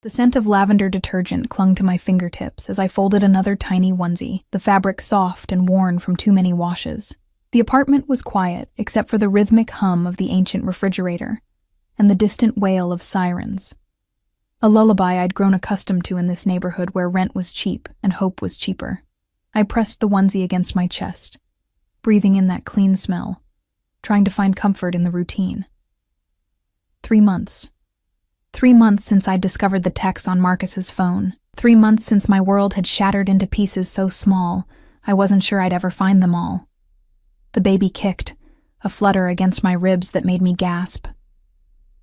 The scent of lavender detergent clung to my fingertips as I folded another tiny onesie, the fabric soft and worn from too many washes. The apartment was quiet, except for the rhythmic hum of the ancient refrigerator and the distant wail of sirens. A lullaby I'd grown accustomed to in this neighborhood where rent was cheap and hope was cheaper. I pressed the onesie against my chest, breathing in that clean smell, trying to find comfort in the routine. 3 months. 3 months since I'd discovered the texts on Marcus's phone. 3 months since my world had shattered into pieces so small, I wasn't sure I'd ever find them all. The baby kicked, a flutter against my ribs that made me gasp.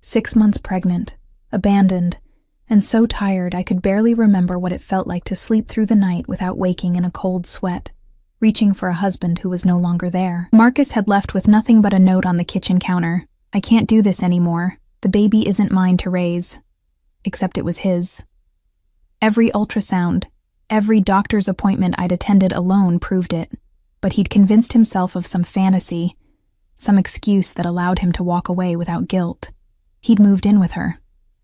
6 months pregnant, abandoned, and so tired I could barely remember what it felt like to sleep through the night without waking in a cold sweat, reaching for a husband who was no longer there. Marcus had left with nothing but a note on the kitchen counter. "I can't do this anymore. The baby isn't mine to raise." Except it was his. Every ultrasound, every doctor's appointment I'd attended alone proved it, but he'd convinced himself of some fantasy, some excuse that allowed him to walk away without guilt. He'd moved in with her,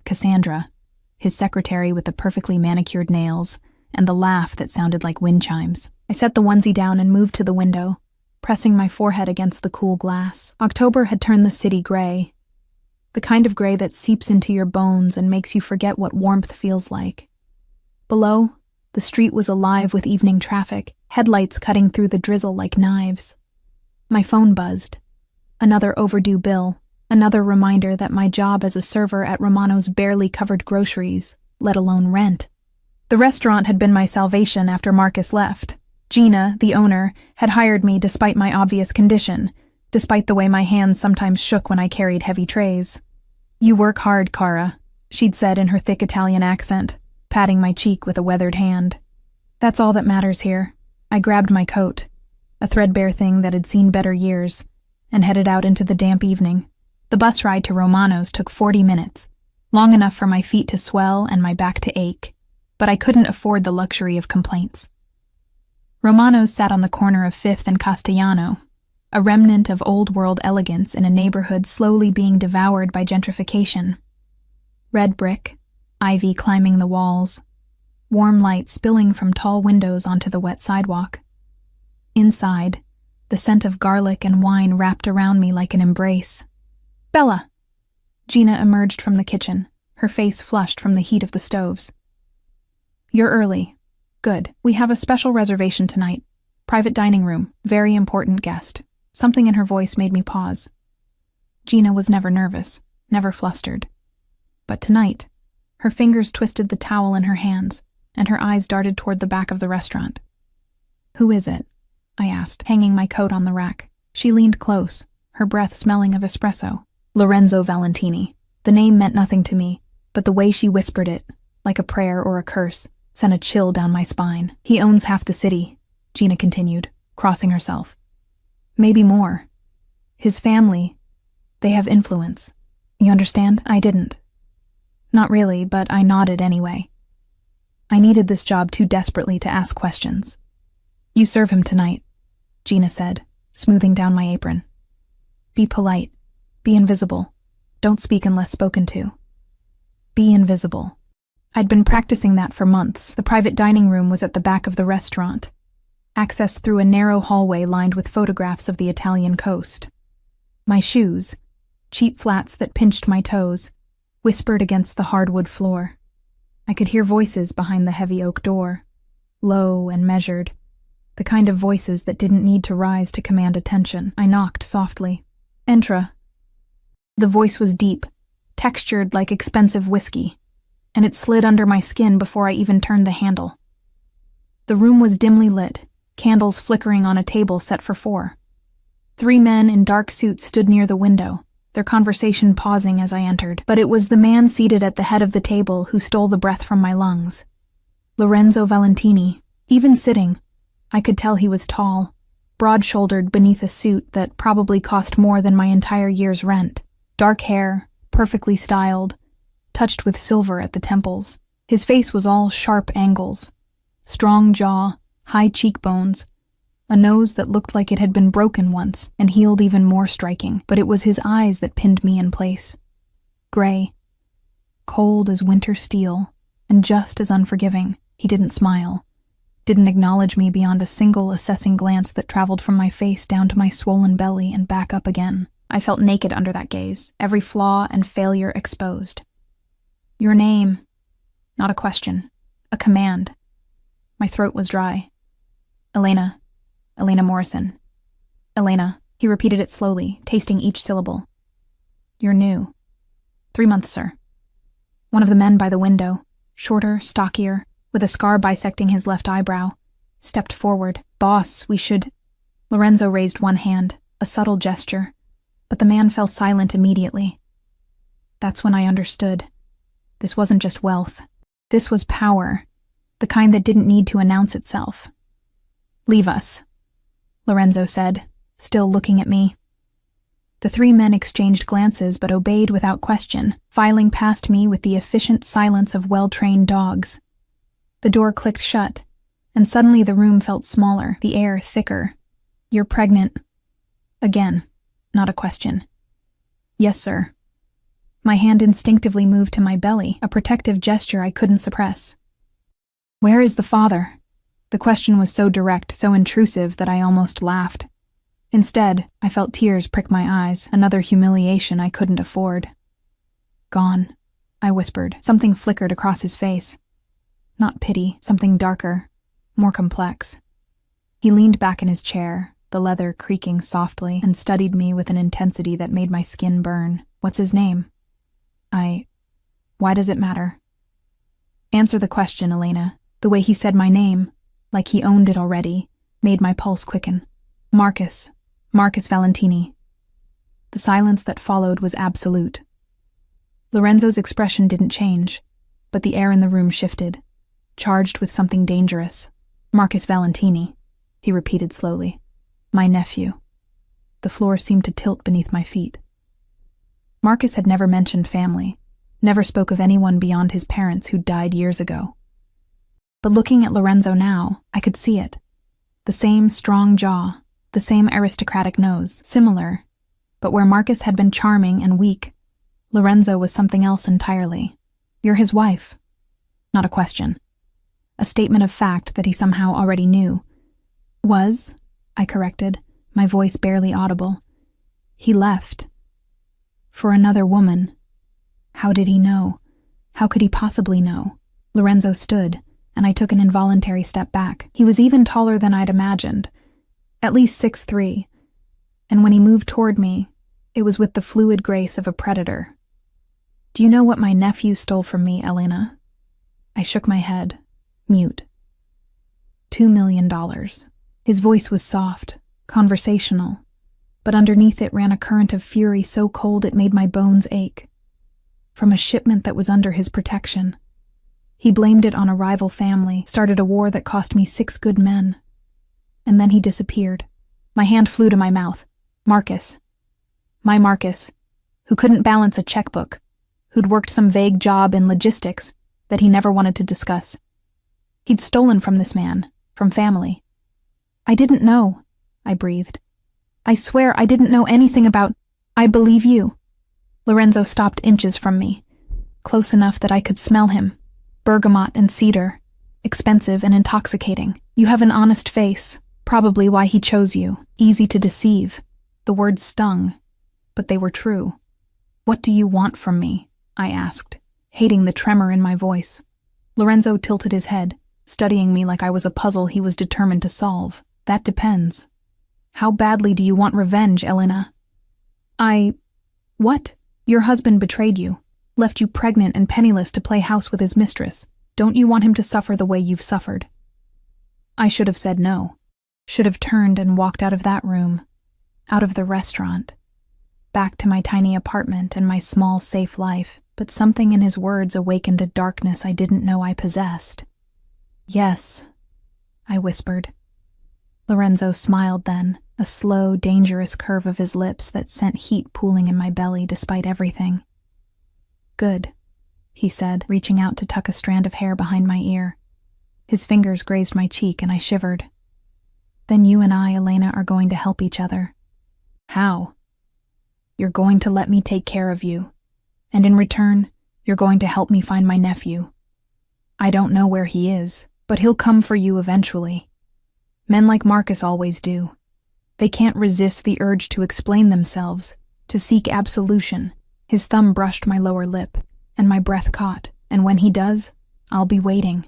Cassandra, his secretary with the perfectly manicured nails and the laugh that sounded like wind chimes. I set the onesie down and moved to the window, pressing my forehead against the cool glass. October had turned the city gray, the kind of gray that seeps into your bones and makes you forget what warmth feels like. Below, the street was alive with evening traffic, headlights cutting through the drizzle like knives. My phone buzzed. Another overdue bill, another reminder that my job as a server at Romano's barely covered groceries, let alone rent. The restaurant had been my salvation after Marcus left. Gina, the owner, had hired me despite my obvious condition, despite the way my hands sometimes shook when I carried heavy trays. "You work hard, Cara," she'd said in her thick Italian accent, patting my cheek with a weathered hand. "That's all that matters here." I grabbed my coat, a threadbare thing that had seen better years, and headed out into the damp evening. The bus ride to Romano's took 40 minutes, long enough for my feet to swell and my back to ache, but I couldn't afford the luxury of complaints. Romano's sat on the corner of 5th and Castellano, a remnant of old-world elegance in a neighborhood slowly being devoured by gentrification. Red brick, ivy climbing the walls, warm light spilling from tall windows onto the wet sidewalk. Inside, the scent of garlic and wine wrapped around me like an embrace. "Bella!" Gina emerged from the kitchen, her face flushed from the heat of the stoves. "You're early. Good. We have a special reservation tonight. Private dining room. Very important guest." Something in her voice made me pause. Gina was never nervous, never flustered. But tonight, her fingers twisted the towel in her hands, and her eyes darted toward the back of the restaurant. "Who is it?" I asked, hanging my coat on the rack. She leaned close, her breath smelling of espresso. "Lorenzo Valentini." The name meant nothing to me, but the way she whispered it, like a prayer or a curse, sent a chill down my spine. "He owns half the city," Gina continued, crossing herself. "Maybe more. His family, they have influence. You understand?" I didn't. Not really, but I nodded anyway. I needed this job too desperately to ask questions. "You serve him tonight," Gina said, smoothing down my apron. "Be polite. Be invisible. Don't speak unless spoken to. Be invisible." I'd been practicing that for months. The private dining room was at the back of the restaurant, accessed through a narrow hallway lined with photographs of the Italian coast. My shoes, cheap flats that pinched my toes, whispered against the hardwood floor. I could hear voices behind the heavy oak door, low and measured, the kind of voices that didn't need to rise to command attention. I knocked softly. "Entra." The voice was deep, textured like expensive whiskey, and it slid under my skin before I even turned the handle. The room was dimly lit, candles flickering on a table set for 4. 3 men in dark suits stood near the window, their conversation pausing as I entered. But it was the man seated at the head of the table who stole the breath from my lungs. Lorenzo Valentini. Even sitting, I could tell he was tall, broad-shouldered beneath a suit that probably cost more than my entire year's rent. Dark hair, perfectly styled, touched with silver at the temples. His face was all sharp angles, strong jaw, high cheekbones, a nose that looked like it had been broken once and healed even more striking, but it was his eyes that pinned me in place. Gray, cold as winter steel, and just as unforgiving. He didn't smile, didn't acknowledge me beyond a single assessing glance that traveled from my face down to my swollen belly and back up again. I felt naked under that gaze, every flaw and failure exposed. Your name. Not a question. A command. My throat was dry. Elena. Elena Morrison. Elena. He repeated it slowly, tasting each syllable. You're new. 3 months, sir. One of the men by the window, shorter, stockier, with a scar bisecting his left eyebrow, stepped forward. Boss, we should... Lorenzo raised one hand, a subtle gesture, but the man fell silent immediately. That's when I understood. This wasn't just wealth. This was power, the kind that didn't need to announce itself. Leave us, Lorenzo said, still looking at me. The 3 men exchanged glances but obeyed without question, filing past me with the efficient silence of well-trained dogs. The door clicked shut, and suddenly the room felt smaller, the air thicker. You're pregnant. Again, not a question. Yes, sir. My hand instinctively moved to my belly, a protective gesture I couldn't suppress. Where is the father? The question was so direct, so intrusive that I almost laughed. Instead, I felt tears prick my eyes, another humiliation I couldn't afford. Gone, I whispered. Something flickered across his face. Not pity, something darker, more complex. He leaned back in his chair, the leather creaking softly, and studied me with an intensity that made my skin burn. What's his name? Why does it matter? Answer the question, Elena. The way he said my name, like he owned it already, made my pulse quicken. Marcus Valentini. The silence that followed was absolute. Lorenzo's expression didn't change, but the air in the room shifted, charged with something dangerous. Marcus Valentini, he repeated slowly. My nephew. The floor seemed to tilt beneath my feet. Marcus had never mentioned family, never spoke of anyone beyond his parents who died years ago. But looking at Lorenzo now, I could see it. The same strong jaw, the same aristocratic nose, similar, but where Marcus had been charming and weak, Lorenzo was something else entirely. You're his wife. Not a question. A statement of fact that he somehow already knew. Was, I corrected, my voice barely audible. He left. For another woman. How did he know? How could he possibly know? Lorenzo stood, and I took an involuntary step back. He was even taller than I'd imagined, at least 6'3", and when he moved toward me, it was with the fluid grace of a predator. Do you know what my nephew stole from me, Elena? I shook my head, mute. $2 million. His voice was soft, conversational, but underneath it ran a current of fury so cold it made my bones ache. From a shipment that was under his protection. He blamed it on a rival family, started a war that cost me 6 good men. And then he disappeared. My hand flew to my mouth. Marcus. My Marcus, who couldn't balance a checkbook, who'd worked some vague job in logistics that he never wanted to discuss. He'd stolen from this man, from family. I didn't know, I breathed. I swear I didn't know anything about... I believe you. Lorenzo stopped inches from me, close enough that I could smell him. Bergamot and cedar, expensive and intoxicating. You have an honest face, probably why he chose you. Easy to deceive. The words stung, but they were true. What do you want from me? I asked, hating the tremor in my voice. Lorenzo tilted his head, studying me like I was a puzzle he was determined to solve. That depends. How badly do you want revenge, Elena? What? Your husband betrayed you, left you pregnant and penniless to play house with his mistress. Don't you want him to suffer the way you've suffered? I should have said no. Should have turned and walked out of that room, out of the restaurant, back to my tiny apartment and my small, safe life, but something in his words awakened a darkness I didn't know I possessed. Yes, I whispered. Lorenzo smiled then, a slow, dangerous curve of his lips that sent heat pooling in my belly despite everything. Good, he said, reaching out to tuck a strand of hair behind my ear. His fingers grazed my cheek and I shivered. Then you and I, Elena, are going to help each other. How? You're going to let me take care of you, and in return, you're going to help me find my nephew. I don't know where he is, but he'll come for you eventually. Men like Marcus always do. They can't resist the urge to explain themselves, to seek absolution. His thumb brushed my lower lip, and my breath caught, and when he does, I'll be waiting.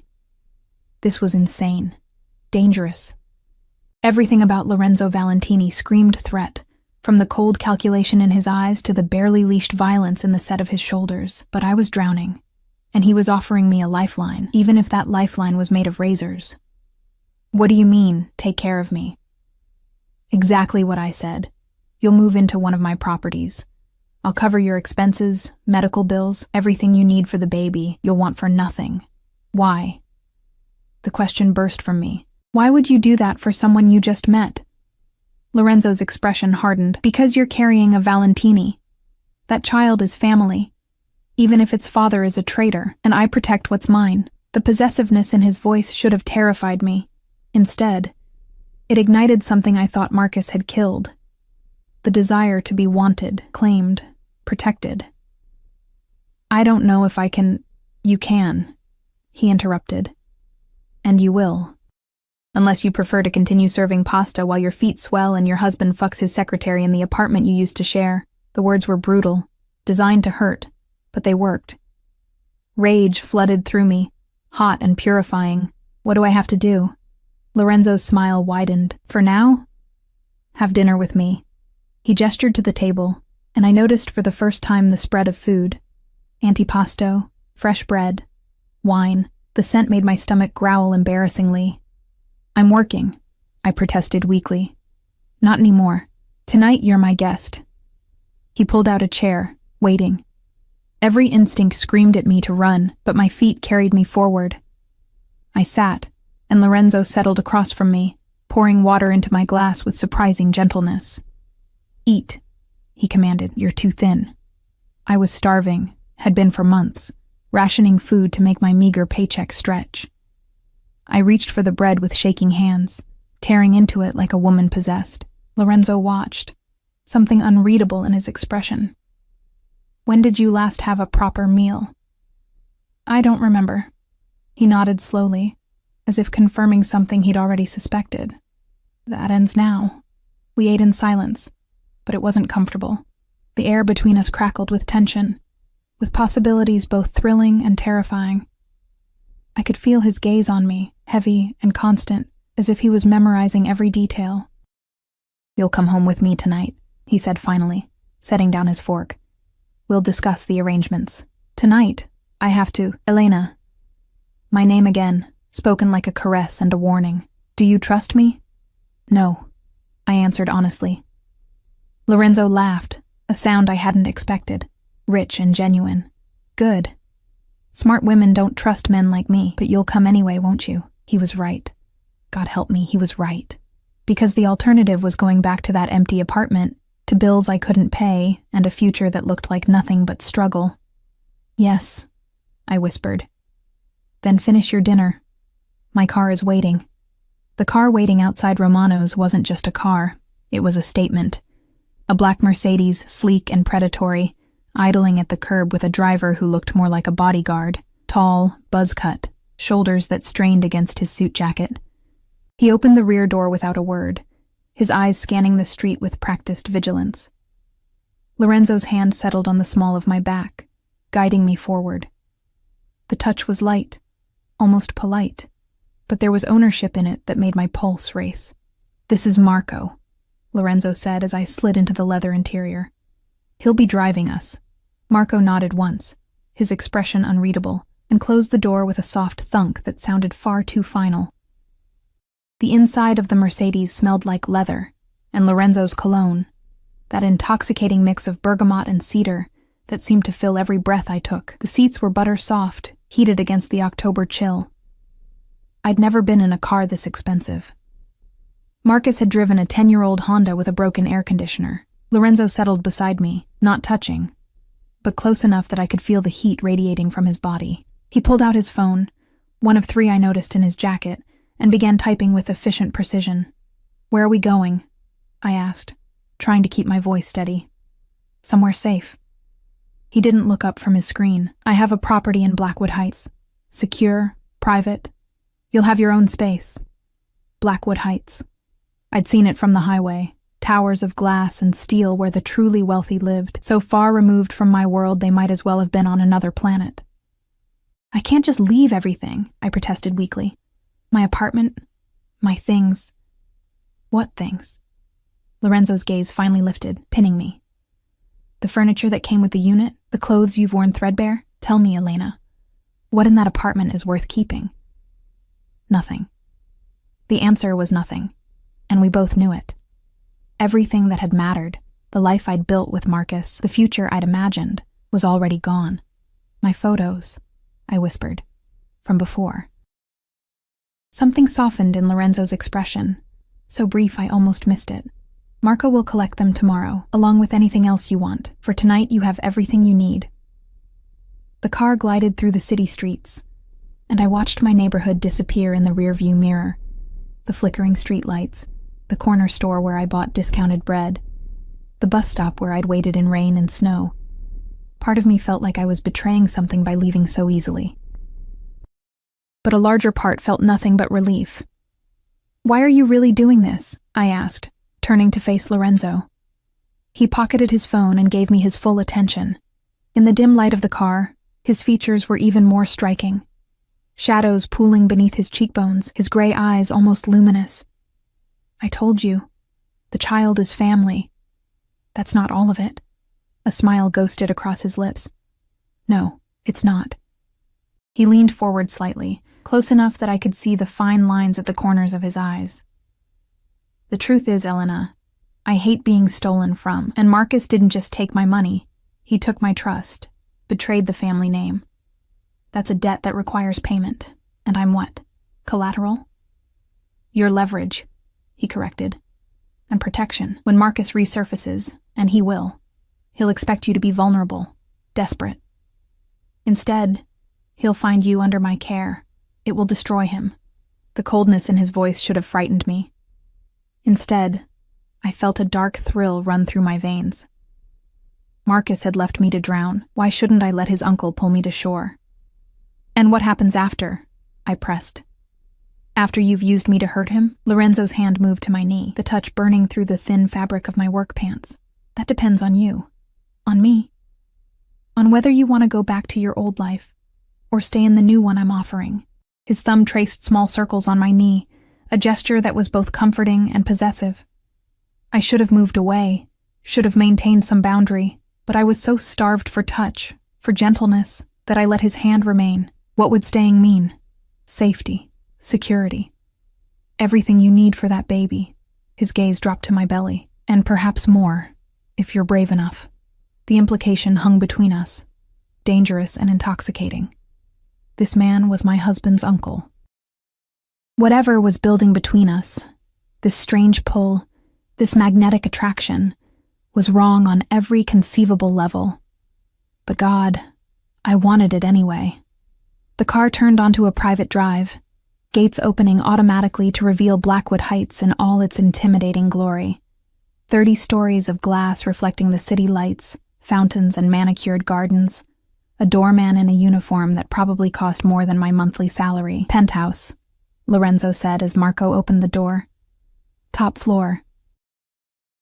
This was insane. Dangerous. Everything about Lorenzo Valentini screamed threat, from the cold calculation in his eyes to the barely leashed violence in the set of his shoulders. But I was drowning, and he was offering me a lifeline, even if that lifeline was made of razors. What do you mean, take care of me? Exactly what I said. You'll move into one of my properties. I'll cover your expenses, medical bills, everything you need for the baby. You'll want for nothing. Why? The question burst from me. Why would you do that for someone you just met? Lorenzo's expression hardened. Because you're carrying a Valentini. That child is family, even if its father is a traitor, and I protect what's mine. The possessiveness in his voice should have terrified me. Instead, it ignited something I thought Marcus had killed. The desire to be wanted, claimed, protected. I don't know if I can— You can, he interrupted. And you will. Unless you prefer to continue serving pasta while your feet swell and your husband fucks his secretary in the apartment you used to share. The words were brutal, designed to hurt, but they worked. Rage flooded through me, hot and purifying. What do I have to do? Lorenzo's smile widened. For now, have dinner with me. He gestured to the table, and I noticed for the first time the spread of food. Antipasto, fresh bread, wine. The scent made my stomach growl embarrassingly. I'm working, I protested weakly. Not anymore. Tonight you're my guest. He pulled out a chair, waiting. Every instinct screamed at me to run, but my feet carried me forward. I sat, and Lorenzo settled across from me, pouring water into my glass with surprising gentleness. Eat, he commanded. You're too thin. I was starving, had been for months, rationing food to make my meager paycheck stretch. I reached for the bread with shaking hands, tearing into it like a woman possessed. Lorenzo watched, something unreadable in his expression. When did you last have a proper meal? I don't remember. He nodded slowly, as if confirming something he'd already suspected. That ends now. We ate in silence, but it wasn't comfortable. The air between us crackled with tension, with possibilities both thrilling and terrifying. I could feel his gaze on me, heavy and constant, as if he was memorizing every detail. You'll come home with me tonight, he said finally, setting down his fork. We'll discuss the arrangements. Tonight, I have to— Elena. My name again, spoken like a caress and a warning. Do you trust me? No, I answered honestly. Lorenzo laughed, a sound I hadn't expected, rich and genuine. Good. Smart women don't trust men like me, but you'll come anyway, won't you? He was right. God help me, he was right. Because the alternative was going back to that empty apartment, to bills I couldn't pay, and a future that looked like nothing but struggle. Yes, I whispered. Then finish your dinner. My car is waiting. The car waiting outside Romano's wasn't just a car, it was a statement. A black Mercedes, sleek and predatory, idling at the curb with a driver who looked more like a bodyguard, tall, buzz-cut, shoulders that strained against his suit jacket. He opened the rear door without a word, his eyes scanning the street with practiced vigilance. Lorenzo's hand settled on the small of my back, guiding me forward. The touch was light, almost polite, but there was ownership in it that made my pulse race. This is Marco, Lorenzo said as I slid into the leather interior. He'll be driving us. Marco nodded once, his expression unreadable, and closed the door with a soft thunk that sounded far too final. The inside of the Mercedes smelled like leather, and Lorenzo's cologne, that intoxicating mix of bergamot and cedar that seemed to fill every breath I took. The seats were butter soft, heated against the October chill. I'd never been in a car this expensive. Marcus had driven a 10-year-old Honda with a broken air conditioner. Lorenzo settled beside me, not touching, but close enough that I could feel the heat radiating from his body. He pulled out his phone, one of 3 I noticed in his jacket, and began typing with efficient precision. Where are we going? I asked, trying to keep my voice steady. Somewhere safe. He didn't look up from his screen. I have a property in Blackwood Heights. secure, private. You'll have your own space. Blackwood Heights. I'd seen it from the highway, towers of glass and steel where the truly wealthy lived, so far removed from my world they might as well have been on another planet. I can't just leave everything, I protested weakly. My apartment, my things. What things? Lorenzo's gaze finally lifted, pinning me. The furniture that came with the unit, the clothes you've worn threadbare? Tell me, Elena. What in that apartment is worth keeping? Nothing. The answer was nothing, and we both knew it. Everything that had mattered, the life I'd built with Marcus, the future I'd imagined, was already gone. My photos, I whispered, from before. Something softened in Lorenzo's expression, so brief I almost missed it. Marco will collect them tomorrow, along with anything else you want. For tonight you have everything you need. The car glided through the city streets, and I watched my neighborhood disappear in the rearview mirror. The flickering streetlights, the corner store where I bought discounted bread, the bus stop where I'd waited in rain and snow. Part of me felt like I was betraying something by leaving so easily. But a larger part felt nothing but relief. "Why are you really doing this?" I asked, turning to face Lorenzo. He pocketed his phone and gave me his full attention. In the dim light of the car, his features were even more striking. Shadows pooling beneath his cheekbones, his gray eyes almost luminous. "I told you, the child is family. That's not all of it." A smile ghosted across his lips. "No, it's not." He leaned forward slightly, close enough that I could see the fine lines at the corners of his eyes. "The truth is, Elena, I hate being stolen from, and Marcus didn't just take my money. He took my trust, betrayed the family name. That's a debt that requires payment, and I'm what? Collateral?" "Your leverage," he corrected, "and protection. When Marcus resurfaces, and he will, he'll expect you to be vulnerable, desperate. Instead, he'll find you under my care. It will destroy him." The coldness in his voice should have frightened me. Instead, I felt a dark thrill run through my veins. Marcus had left me to drown. Why shouldn't I let his uncle pull me to shore? "And what happens after?" I pressed. "After you've used me to hurt him?" Lorenzo's hand moved to my knee, the touch burning through the thin fabric of my work pants. "That depends on you. On me. On whether you want to go back to your old life, or stay in the new one I'm offering." His thumb traced small circles on my knee, a gesture that was both comforting and possessive. I should have moved away, should have maintained some boundary, but I was so starved for touch, for gentleness, that I let his hand remain. What would staying mean? Safety, security. Everything you need for that baby. His gaze dropped to my belly, and perhaps more, if you're brave enough. The implication hung between us, dangerous and intoxicating. This man was my husband's uncle. Whatever was building between us, this strange pull, this magnetic attraction, was wrong on every conceivable level. But God, I wanted it anyway. The car turned onto a private drive, gates opening automatically to reveal Blackwood Heights in all its intimidating glory. 30 stories of glass reflecting the city lights, fountains and manicured gardens. A doorman in a uniform that probably cost more than my monthly salary. "Penthouse," Lorenzo said as Marco opened the door. "Top floor.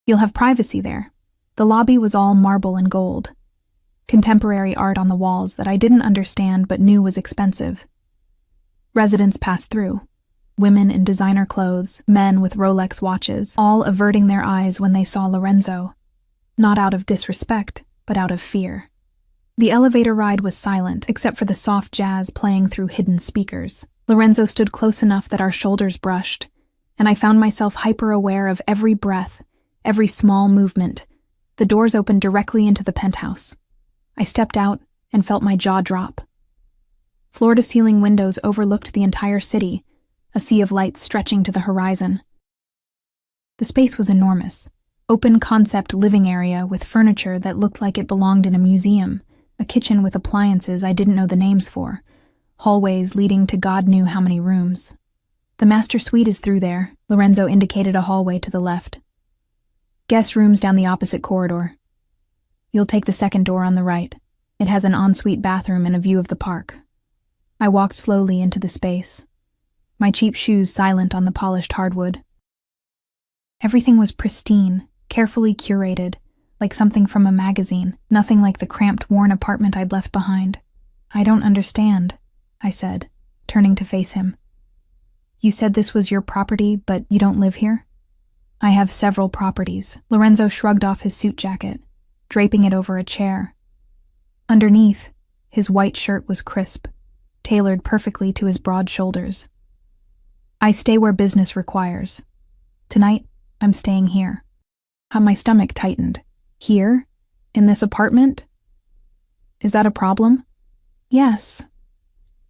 You'll have privacy there." The lobby was all marble and gold. Contemporary art on the walls that I didn't understand but knew was expensive. Residents passed through. Women in designer clothes, men with Rolex watches, all averting their eyes when they saw Lorenzo. Not out of disrespect, but out of fear. The elevator ride was silent, except for the soft jazz playing through hidden speakers. Lorenzo stood close enough that our shoulders brushed, and I found myself hyper-aware of every breath, every small movement. The doors opened directly into the penthouse. I stepped out and felt my jaw drop. Floor-to-ceiling windows overlooked the entire city, a sea of lights stretching to the horizon. The space was enormous. Open-concept living area with furniture that looked like it belonged in a museum, a kitchen with appliances I didn't know the names for, hallways leading to God knew how many rooms. "The master suite is through there," Lorenzo indicated a hallway to the left. "Guest rooms down the opposite corridor. You'll take the second door on the right. It has an ensuite bathroom and a view of the park." I walked slowly into the space, my cheap shoes silent on the polished hardwood. Everything was pristine, carefully curated, like something from a magazine, nothing like the cramped, worn apartment I'd left behind. "I don't understand," I said, turning to face him. "You said this was your property, but you don't live here?" "I have several properties." Lorenzo shrugged off his suit jacket, draping it over a chair. Underneath, his white shirt was crisp, tailored perfectly to his broad shoulders. "I stay where business requires. Tonight, I'm staying here." My stomach tightened. "Here? In this apartment? Is that a problem?" "Yes."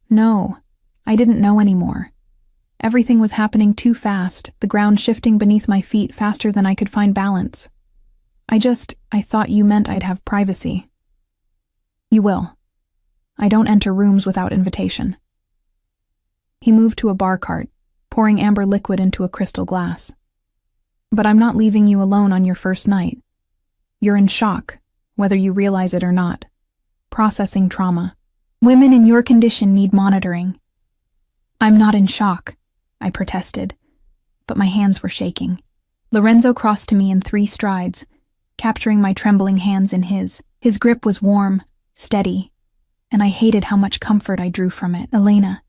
"No, I didn't know anymore. Everything was happening too fast, the ground shifting beneath my feet faster than I could find balance. I thought you meant I'd have privacy." "You will. I don't enter rooms without invitation." He moved to a bar cart, pouring amber liquid into a crystal glass. "But I'm not leaving you alone on your first night. You're in shock, whether you realize it or not. Processing trauma. Women in your condition need monitoring." "I'm not in shock," I protested, but my hands were shaking. Lorenzo crossed to me in 3 strides, capturing my trembling hands in his. His grip was warm, steady, and I hated how much comfort I drew from it. "Elena."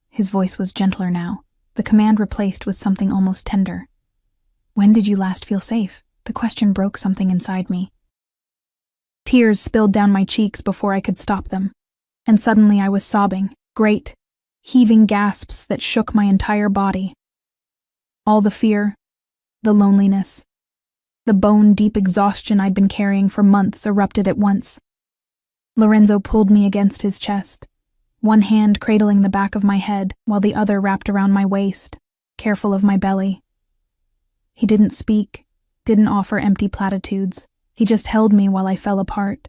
His voice was gentler now, the command replaced with something almost tender. "When did you last feel safe?" The question broke something inside me. Tears spilled down my cheeks before I could stop them, and suddenly I was sobbing, great, heaving gasps that shook my entire body. All the fear, the loneliness, the bone-deep exhaustion I'd been carrying for months erupted at once. Lorenzo pulled me against his chest, one hand cradling the back of my head while the other wrapped around my waist, careful of my belly. He didn't speak, didn't offer empty platitudes. He just held me while I fell apart,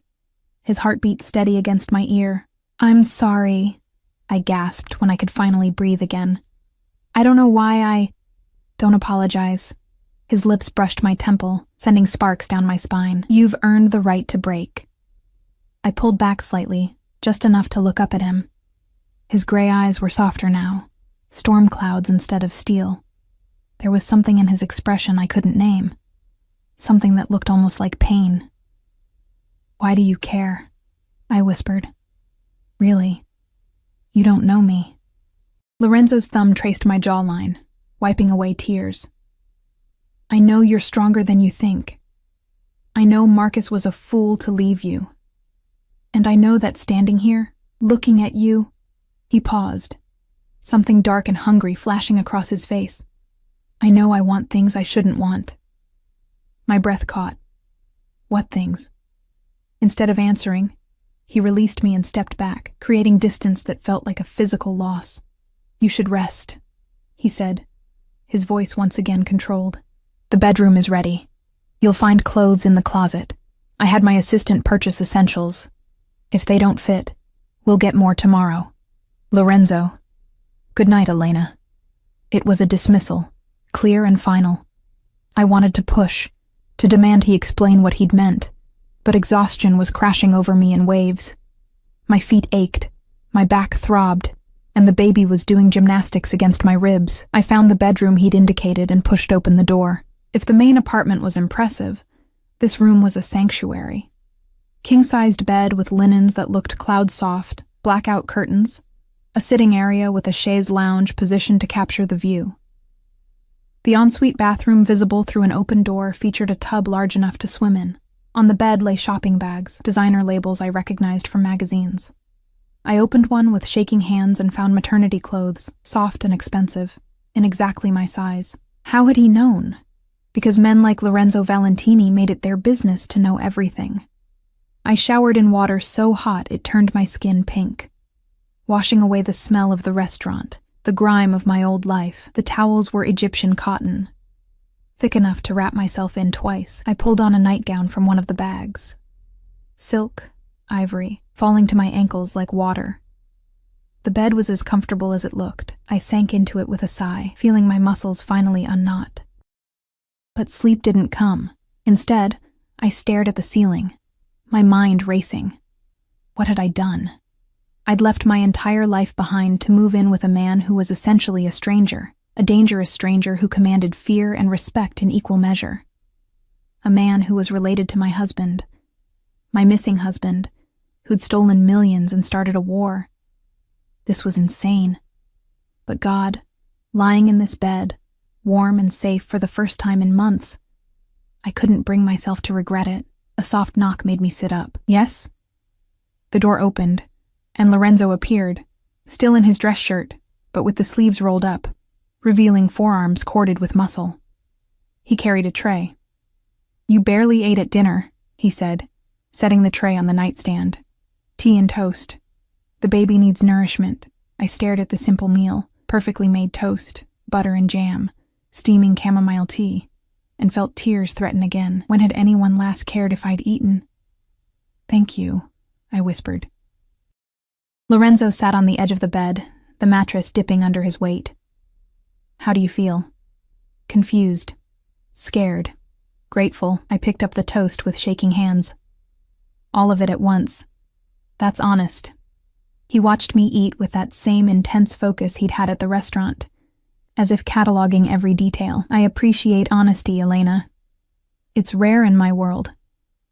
his heartbeat steady against my ear. "I'm sorry," I gasped when I could finally breathe again. "I don't know why I—" "Don't apologize." His lips brushed my temple, sending sparks down my spine. "You've earned the right to break." I pulled back slightly, just enough to look up at him. His gray eyes were softer now, storm clouds instead of steel. There was something in his expression I couldn't name, something that looked almost like pain. "Why do you care?" I whispered. "Really, you don't know me." Lorenzo's thumb traced my jawline, wiping away tears. "I know you're stronger than you think. I know Marcus was a fool to leave you. And I know that standing here, looking at you—" He paused, something dark and hungry flashing across his face. "I know I want things I shouldn't want." My breath caught. "What things?" Instead of answering, he released me and stepped back, creating distance that felt like a physical loss. "You should rest," he said, his voice once again controlled. "The bedroom is ready. You'll find clothes in the closet. I had my assistant purchase essentials. If they don't fit, we'll get more tomorrow. Lorenzo." "Good night, Elena." It was a dismissal, clear and final. I wanted to push, to demand he explain what he'd meant, but exhaustion was crashing over me in waves. My feet ached, my back throbbed, and the baby was doing gymnastics against my ribs. I found the bedroom he'd indicated and pushed open the door. If the main apartment was impressive, this room was a sanctuary. King-sized bed with linens that looked cloud-soft, blackout curtains, a sitting area with a chaise lounge positioned to capture the view. The ensuite bathroom visible through an open door featured a tub large enough to swim in. On the bed lay shopping bags, designer labels I recognized from magazines. I opened one with shaking hands and found maternity clothes, soft and expensive, in exactly my size. How had he known? Because men like Lorenzo Valentini made it their business to know everything. I showered in water so hot it turned my skin pink, washing away the smell of the restaurant, the grime of my old life. The towels were Egyptian cotton, thick enough to wrap myself in twice. I pulled on a nightgown from one of the bags. Silk, ivory, falling to my ankles like water. The bed was as comfortable as it looked. I sank into it with a sigh, feeling my muscles finally unknot. But sleep didn't come. Instead, I stared at the ceiling, my mind racing. What had I done? I'd left my entire life behind to move in with a man who was essentially a stranger, a dangerous stranger who commanded fear and respect in equal measure. A man who was related to my husband, my missing husband, who'd stolen millions and started a war. This was insane. But God, lying in this bed, warm and safe for the first time in months, I couldn't bring myself to regret it. A soft knock made me sit up. Yes? The door opened, and Lorenzo appeared, still in his dress shirt, but with the sleeves rolled up, revealing forearms corded with muscle. He carried a tray. "You barely ate at dinner," he said, setting the tray on the nightstand. "Tea and toast. The baby needs nourishment." I stared at the simple meal, perfectly made toast, butter and jam, steaming chamomile tea, and felt tears threaten again. When had anyone last cared if I'd eaten? "Thank you," I whispered. Lorenzo sat on the edge of the bed, the mattress dipping under his weight. "How do you feel?" Confused, scared, grateful. I picked up the toast with shaking hands. All of it at once. That's honest. He watched me eat with that same intense focus he'd had at the restaurant, as if cataloging every detail. "I appreciate honesty, Elena. It's rare in my world."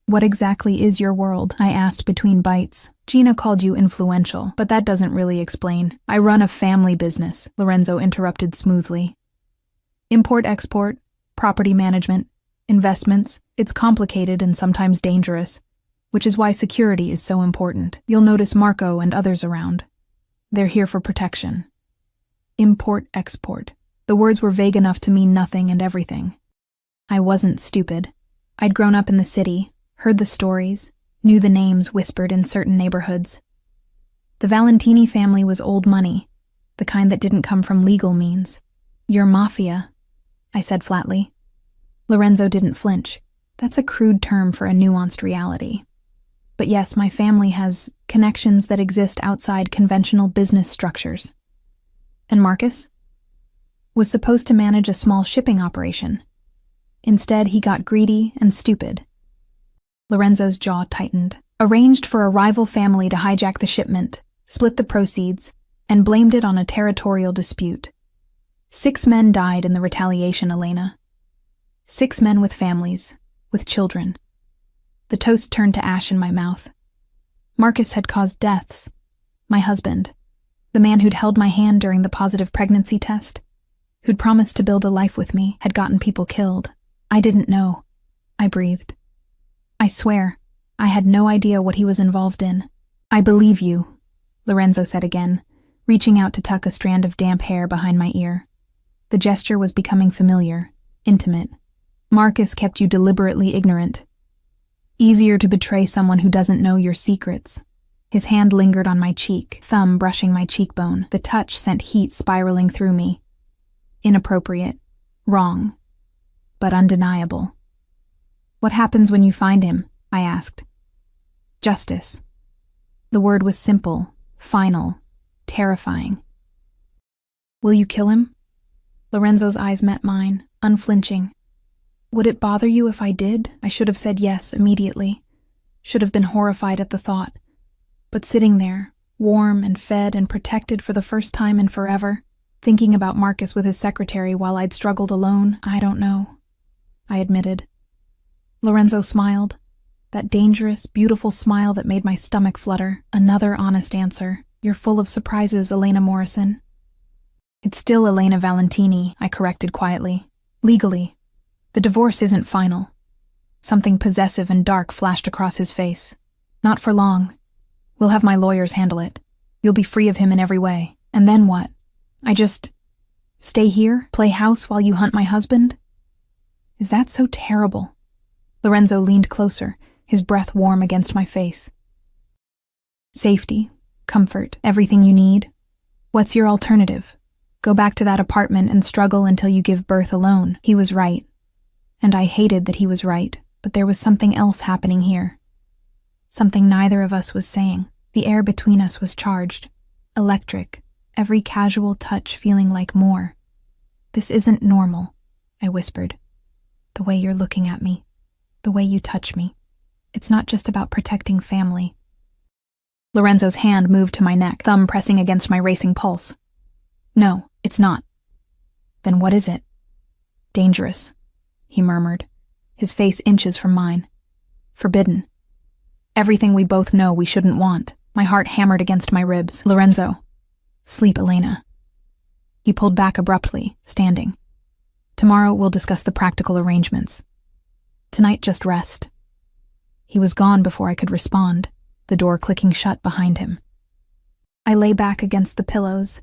"What exactly is your world?" I asked between bites. "Gina called you influential, but that doesn't really explain." "I run a family business," Lorenzo interrupted smoothly. "Import-export, property management, investments. It's complicated and sometimes dangerous, which is why security is so important. You'll notice Marco and others around. They're here for protection." Import-export. The words were vague enough to mean nothing and everything. I wasn't stupid. I'd grown up in the city, heard the stories, knew the names whispered in certain neighborhoods. The Valentini family was old money, the kind that didn't come from legal means. "You're Mafia," I said flatly. Lorenzo didn't flinch. That's a crude term for a nuanced reality. But yes, my family has connections that exist outside conventional business structures. And Marcus? Was supposed to manage a small shipping operation. Instead, he got greedy and stupid. Lorenzo's jaw tightened. Arranged for a rival family to hijack the shipment, split the proceeds, and blamed it on a territorial dispute. 6 men died in the retaliation, Elena. 6 men with families, with children. The toast turned to ash in my mouth. Marcus had caused deaths. My husband, the man who'd held my hand during the positive pregnancy test, who'd promised to build a life with me, had gotten people killed. I didn't know. I breathed. "I swear, I had no idea what he was involved in." "I believe you," Lorenzo said again, reaching out to tuck a strand of damp hair behind my ear. The gesture was becoming familiar, intimate. "Marcus kept you deliberately ignorant. Easier to betray someone who doesn't know your secrets." His hand lingered on my cheek, thumb brushing my cheekbone. The touch sent heat spiraling through me. Inappropriate, wrong, but undeniable. "What happens when you find him?" I asked. "Justice." The word was simple, final, terrifying. "Will you kill him?" Lorenzo's eyes met mine, unflinching. "Would it bother you if I did?" I should have said yes immediately. Should have been horrified at the thought. But sitting there, warm and fed and protected for the first time in forever, thinking about Marcus with his secretary while I'd struggled alone, "I don't know," I admitted. Lorenzo smiled, that dangerous, beautiful smile that made my stomach flutter. "Another honest answer. You're full of surprises, Elena Morrison." "It's still Elena Valentini," I corrected quietly. "Legally. The divorce isn't final." Something possessive and dark flashed across his face. "Not for long. We'll have my lawyers handle it. You'll be free of him in every way. And then what? I just stay here, play house while you hunt my husband? Is that so terrible?" Lorenzo leaned closer, his breath warm against my face. "Safety, comfort, everything you need. What's your alternative? Go back to that apartment and struggle until you give birth alone." He was right. And I hated that he was right, but there was something else happening here. Something neither of us was saying. The air between us was charged, electric, every casual touch feeling like more. "This isn't normal," I whispered. "The way you're looking at me, the way you touch me. It's not just about protecting family." Lorenzo's hand moved to my neck, thumb pressing against my racing pulse. No, it's not. Then what is it? Dangerous, he murmured, his face inches from mine. Forbidden. Everything we both know we shouldn't want. My heart hammered against my ribs. Lorenzo. Sleep, Elena. He pulled back abruptly, standing. Tomorrow we'll discuss the practical arrangements. Tonight just rest. He was gone before I could respond, the door clicking shut behind him. I lay back against the pillows,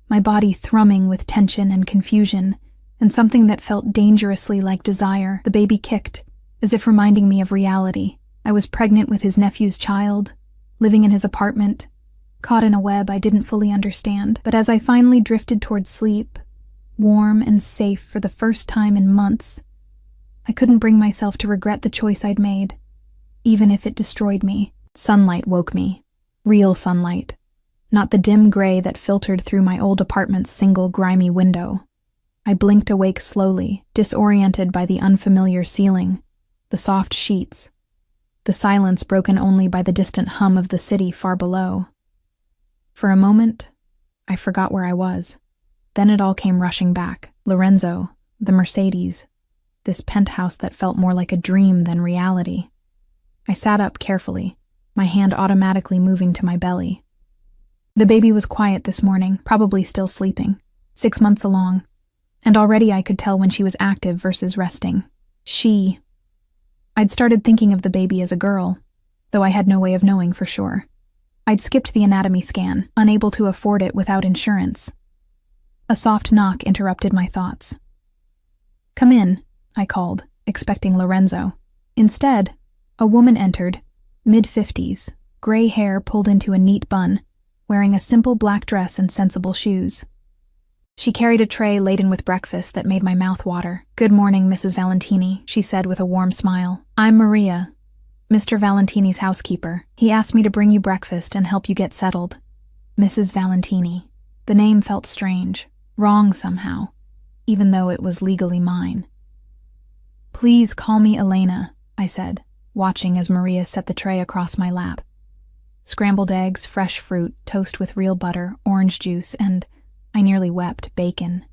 my body thrumming with tension and confusion, and something that felt dangerously like desire. The baby kicked, as if reminding me of reality. I was pregnant with his nephew's child, living in his apartment, caught in a web I didn't fully understand. But as I finally drifted toward sleep, warm and safe for the first time in months, I couldn't bring myself to regret the choice I'd made, even if it destroyed me. Sunlight woke me. Real sunlight. Not the dim gray that filtered through my old apartment's single grimy window. I blinked awake slowly, disoriented by the unfamiliar ceiling, the soft sheets, the silence broken only by the distant hum of the city far below. For a moment, I forgot where I was. Then it all came rushing back. Lorenzo, the Mercedes, this penthouse that felt more like a dream than reality. I sat up carefully, my hand automatically moving to my belly. The baby was quiet this morning, probably still sleeping, 6 months along, and already I could tell when she was active versus resting. I'd started thinking of the baby as a girl, though I had no way of knowing for sure. I'd skipped the anatomy scan, unable to afford it without insurance. A soft knock interrupted my thoughts. "Come in," I called, expecting Lorenzo. Instead, a woman entered, mid-50s, gray hair pulled into a neat bun, wearing a simple black dress and sensible shoes. She carried a tray laden with breakfast that made my mouth water. "Good morning, Mrs. Valentini," she said with a warm smile. "I'm Maria, Mr. Valentini's housekeeper. He asked me to bring you breakfast and help you get settled." Mrs. Valentini. The name felt strange, wrong somehow, even though it was legally mine. "Please call me Elena," I said, watching as Maria set the tray across my lap. Scrambled eggs, fresh fruit, toast with real butter, orange juice, and, I nearly wept, bacon.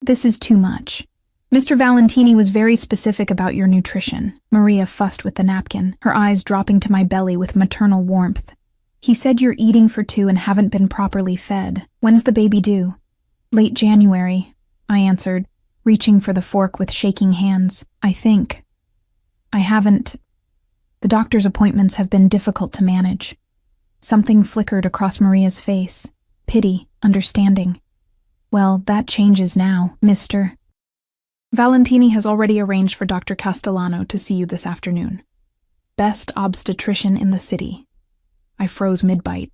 "This is too much. Mr. Valentini was very specific about your nutrition." Maria fussed with the napkin, her eyes dropping to my belly with maternal warmth. "He said you're eating for 2 and haven't been properly fed. When's the baby due?" "Late January," I answered, reaching for the fork with shaking hands. "I think. I haven't. The doctor's appointments have been difficult to manage." Something flickered across Maria's face. Pity, understanding. "Well, that changes now, Mr. Valentini has already arranged for Dr. Castellano to see you this afternoon. Best obstetrician in the city." I froze mid-bite.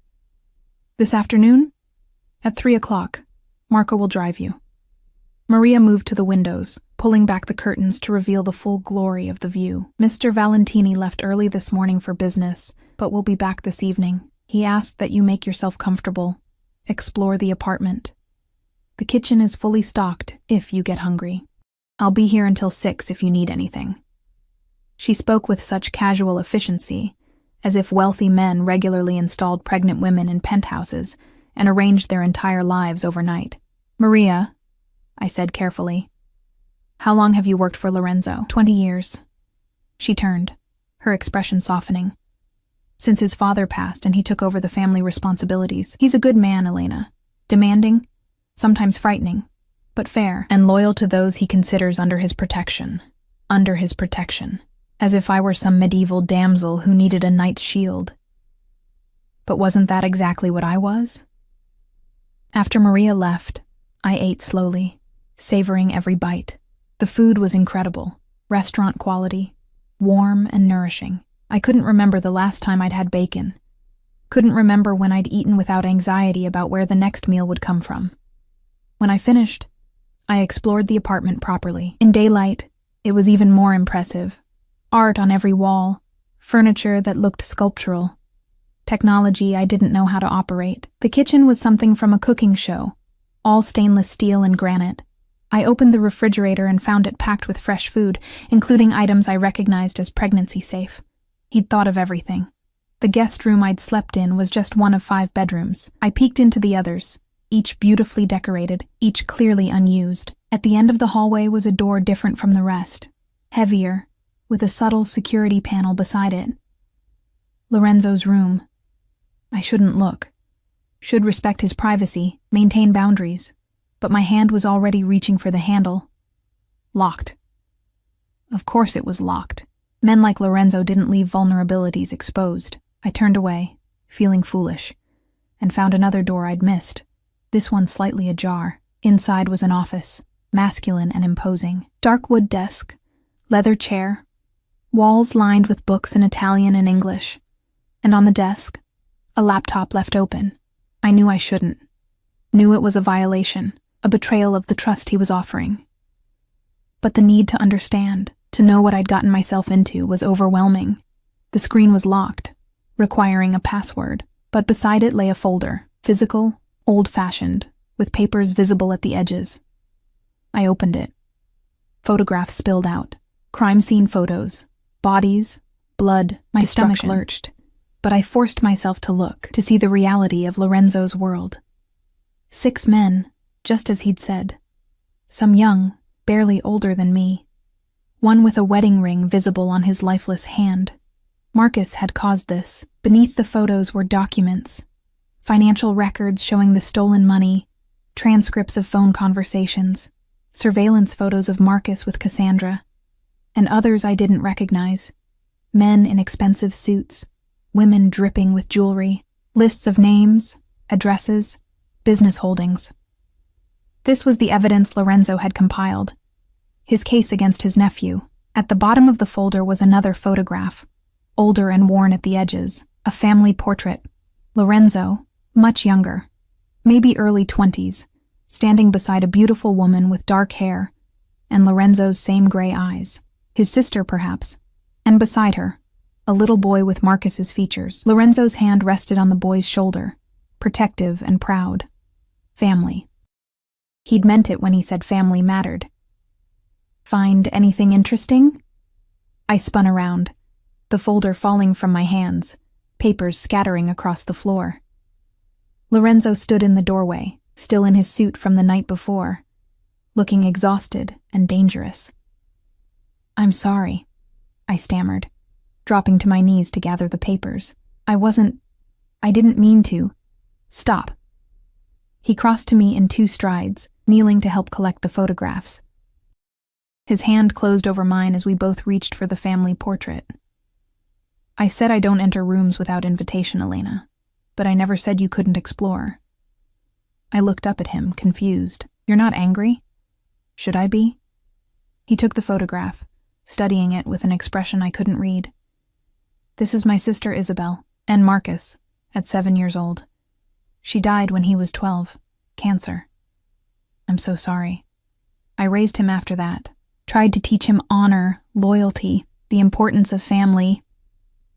"This afternoon? At 3 o'clock. Marco will drive you." Maria moved to the windows, pulling back the curtains to reveal the full glory of the view. "Mr. Valentini left early this morning for business, but will be back this evening. He asked that you make yourself comfortable. Explore the apartment. The kitchen is fully stocked if you get hungry. I'll be here until 6 if you need anything." She spoke with such casual efficiency, as if wealthy men regularly installed pregnant women in penthouses and arranged their entire lives overnight. "Maria," I said carefully, "how long have you worked for Lorenzo?" 20 years. She turned, her expression softening. "Since his father passed and he took over the family responsibilities. He's a good man, Elena. Demanding, sometimes frightening, but fair, and loyal to those he considers under his protection. Under his protection. As if I were some medieval damsel who needed a knight's shield. But wasn't that exactly what I was? After Maria left, I ate slowly, savoring every bite. The food was incredible, restaurant quality, warm and nourishing. I couldn't remember the last time I'd had bacon. Couldn't remember when I'd eaten without anxiety about where the next meal would come from. When I finished, I explored the apartment properly. In daylight, it was even more impressive. Art on every wall, furniture that looked sculptural, technology I didn't know how to operate. The kitchen was something from a cooking show, all stainless steel and granite. I opened the refrigerator and found it packed with fresh food, including items I recognized as pregnancy safe. He'd thought of everything. The guest room I'd slept in was just one of 5 bedrooms. I peeked into the others, each beautifully decorated, each clearly unused. At the end of the hallway was a door different from the rest, heavier, with a subtle security panel beside it. Lorenzo's room. I shouldn't look. Should respect his privacy, maintain boundaries. But my hand was already reaching for the handle. Locked. Of course it was locked. Men like Lorenzo didn't leave vulnerabilities exposed. I turned away, feeling foolish, and found another door I'd missed, this one slightly ajar. Inside was an office, masculine and imposing. Dark wood desk, leather chair, walls lined with books in Italian and English, and on the desk, a laptop left open. I knew I shouldn't. Knew it was a violation, a betrayal of the trust he was offering. But the need to understand, to know what I'd gotten myself into, was overwhelming. The screen was locked, requiring a password, but beside it lay a folder, physical, old-fashioned, with papers visible at the edges. I opened it. Photographs spilled out. Crime scene photos. Bodies. Blood. My stomach lurched. But I forced myself to look, to see the reality of Lorenzo's world. 6 men, just as he'd said. Some young, barely older than me. One with a wedding ring visible on his lifeless hand. Marcus had caused this. Beneath the photos were documents. Financial records showing the stolen money, transcripts of phone conversations, surveillance photos of Marcus with Cassandra, and others I didn't recognize. Men in expensive suits, women dripping with jewelry, lists of names, addresses, business holdings. This was the evidence Lorenzo had compiled. His case against his nephew. At the bottom of the folder was another photograph, older and worn at the edges, a family portrait. Lorenzo, much younger, maybe early 20s, standing beside a beautiful woman with dark hair, and Lorenzo's same gray eyes. His sister, perhaps, and beside her, a little boy with Marcus's features. Lorenzo's hand rested on the boy's shoulder, protective and proud. Family. He'd meant it when he said family mattered. Find anything interesting? I spun around, the folder falling from my hands, papers scattering across the floor. Lorenzo stood in the doorway, still in his suit from the night before, looking exhausted and dangerous. I'm sorry, I stammered, dropping to my knees to gather the papers. I didn't mean to. Stop. He crossed to me in 2 strides, kneeling to help collect the photographs. His hand closed over mine as we both reached for the family portrait. I said I don't enter rooms without invitation, Elena, but I never said you couldn't explore. I looked up at him, confused. You're not angry? Should I be? He took the photograph, studying it with an expression I couldn't read. This is my sister Isabel, and Marcus, at 7 years old. She died when he was 12, cancer. I'm so sorry. I raised him after that, tried to teach him honor, loyalty, the importance of family.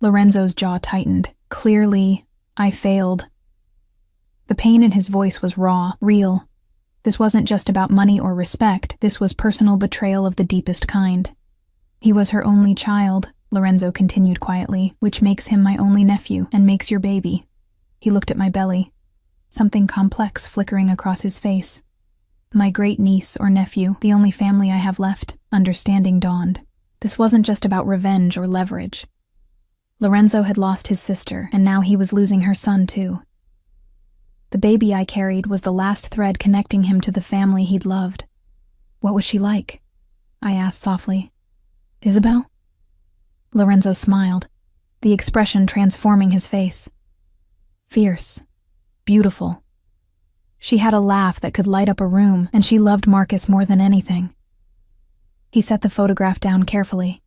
Lorenzo's jaw tightened. Clearly, I failed. The pain in his voice was raw, real. This wasn't just about money or respect, this was personal betrayal of the deepest kind. He was her only child, Lorenzo continued quietly, which makes him my only nephew and makes your baby. He looked at my belly, something complex flickering across his face. My great niece or nephew, the only family I have left, understanding dawned. This wasn't just about revenge or leverage. Lorenzo had lost his sister, and now he was losing her son too. The baby I carried was the last thread connecting him to the family he'd loved. What was she like? I asked softly. Isabel? Lorenzo smiled, the expression transforming his face. Fierce. Beautiful. She had a laugh that could light up a room, and she loved Marcus more than anything. He set the photograph down carefully.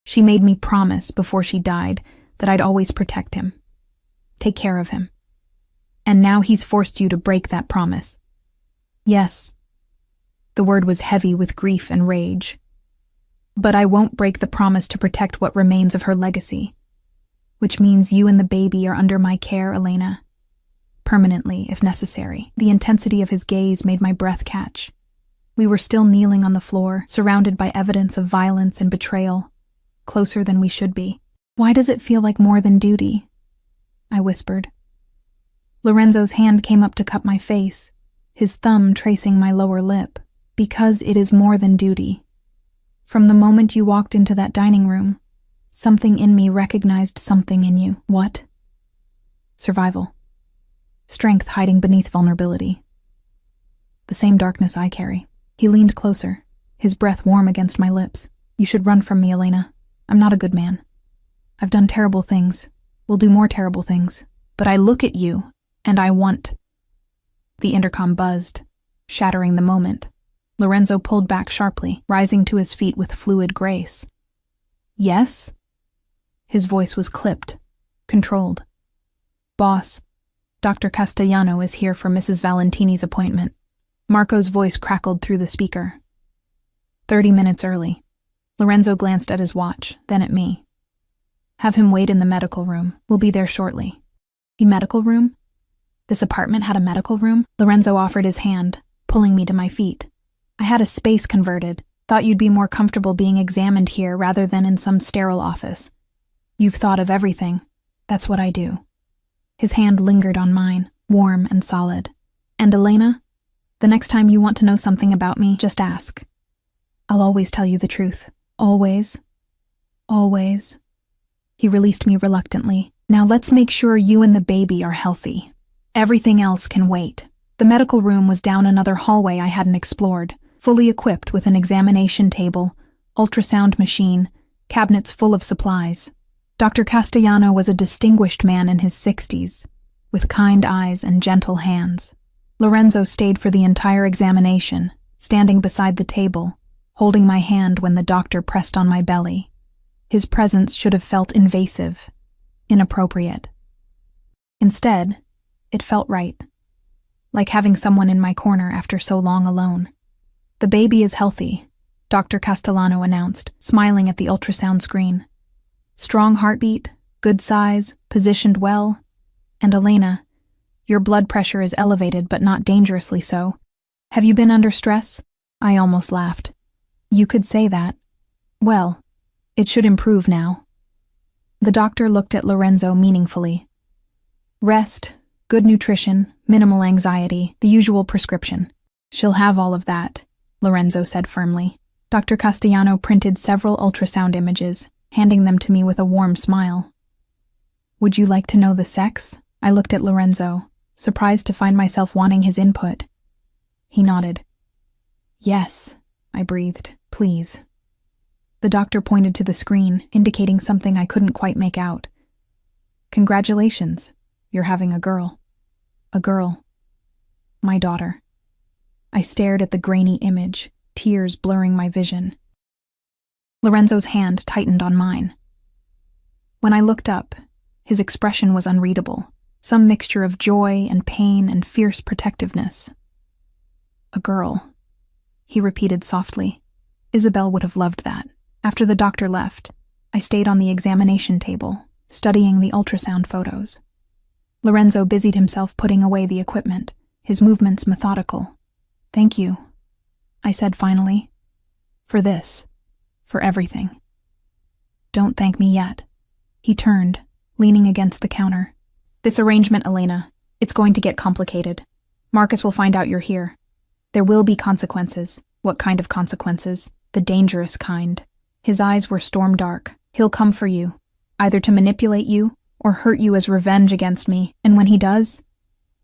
She made me promise before she died that I'd always protect him, take care of him. And now he's forced you to break that promise. Yes. The word was heavy with grief and rage. But I won't break the promise to protect what remains of her legacy, which means you and the baby are under my care, Elena. Permanently, if necessary. The intensity of his gaze made my breath catch. We were still kneeling on the floor, surrounded by evidence of violence and betrayal, closer than we should be. Why does it feel like more than duty? I whispered. Lorenzo's hand came up to cup my face, his thumb tracing my lower lip. Because it is more than duty. From the moment you walked into that dining room, something in me recognized something in you. What? Survival. Strength hiding beneath vulnerability. The same darkness I carry. He leaned closer, his breath warm against my lips. You should run from me, Elena. I'm not a good man. I've done terrible things, will do more terrible things, but I look at you, and I want. The intercom buzzed, shattering the moment. Lorenzo pulled back sharply, rising to his feet with fluid grace. Yes? His voice was clipped, controlled. Boss, Dr. Castellano is here for Mrs. Valentini's appointment. Marco's voice crackled through the speaker. 30 minutes early. Lorenzo glanced at his watch, then at me. Have him wait in the medical room. We'll be there shortly. A medical room? This apartment had a medical room? Lorenzo offered his hand, pulling me to my feet. I had a space converted. Thought you'd be more comfortable being examined here rather than in some sterile office. You've thought of everything. That's what I do. His hand lingered on mine, warm and solid. And Elena, the next time you want to know something about me, just ask. I'll always tell you the truth. Always. Always. He released me reluctantly. Now let's make sure you and the baby are healthy. Everything else can wait. The medical room was down another hallway I hadn't explored, fully equipped with an examination table, ultrasound machine, cabinets full of supplies. Dr. Castellano was a distinguished man in his 60s, with kind eyes and gentle hands. Lorenzo stayed for the entire examination, standing beside the table, holding my hand when the doctor pressed on my belly. His presence should have felt invasive, inappropriate. Instead, it felt right, like having someone in my corner after so long alone. The baby is healthy, Dr. Castellano announced, smiling at the ultrasound screen. Strong heartbeat, good size, positioned well. And Elena, your blood pressure is elevated but not dangerously so. Have you been under stress? I almost laughed. You could say that. Well, it should improve now. The doctor looked at Lorenzo meaningfully. Rest, good nutrition, minimal anxiety, the usual prescription. She'll have all of that, Lorenzo said firmly. Dr. Castellano printed several ultrasound images, handing them to me with a warm smile. Would you like to know the sex? I looked at Lorenzo, surprised to find myself wanting his input. He nodded. Yes, I breathed. Please. The doctor pointed to the screen, indicating something I couldn't quite make out. Congratulations, you're having a girl. A girl. My daughter. I stared at the grainy image, tears blurring my vision. Lorenzo's hand tightened on mine. When I looked up, his expression was unreadable, some mixture of joy and pain and fierce protectiveness. A girl, he repeated softly. Isabel would have loved that. After the doctor left, I stayed on the examination table, studying the ultrasound photos. Lorenzo busied himself putting away the equipment, his movements methodical. Thank you, I said finally. For this. For everything. Don't thank me yet. He turned, leaning against the counter. This arrangement, Elena, it's going to get complicated. Marcus will find out you're here. There will be consequences. What kind of consequences? The dangerous kind. His eyes were storm dark. He'll come for you, either to manipulate you or hurt you as revenge against me, and when he does,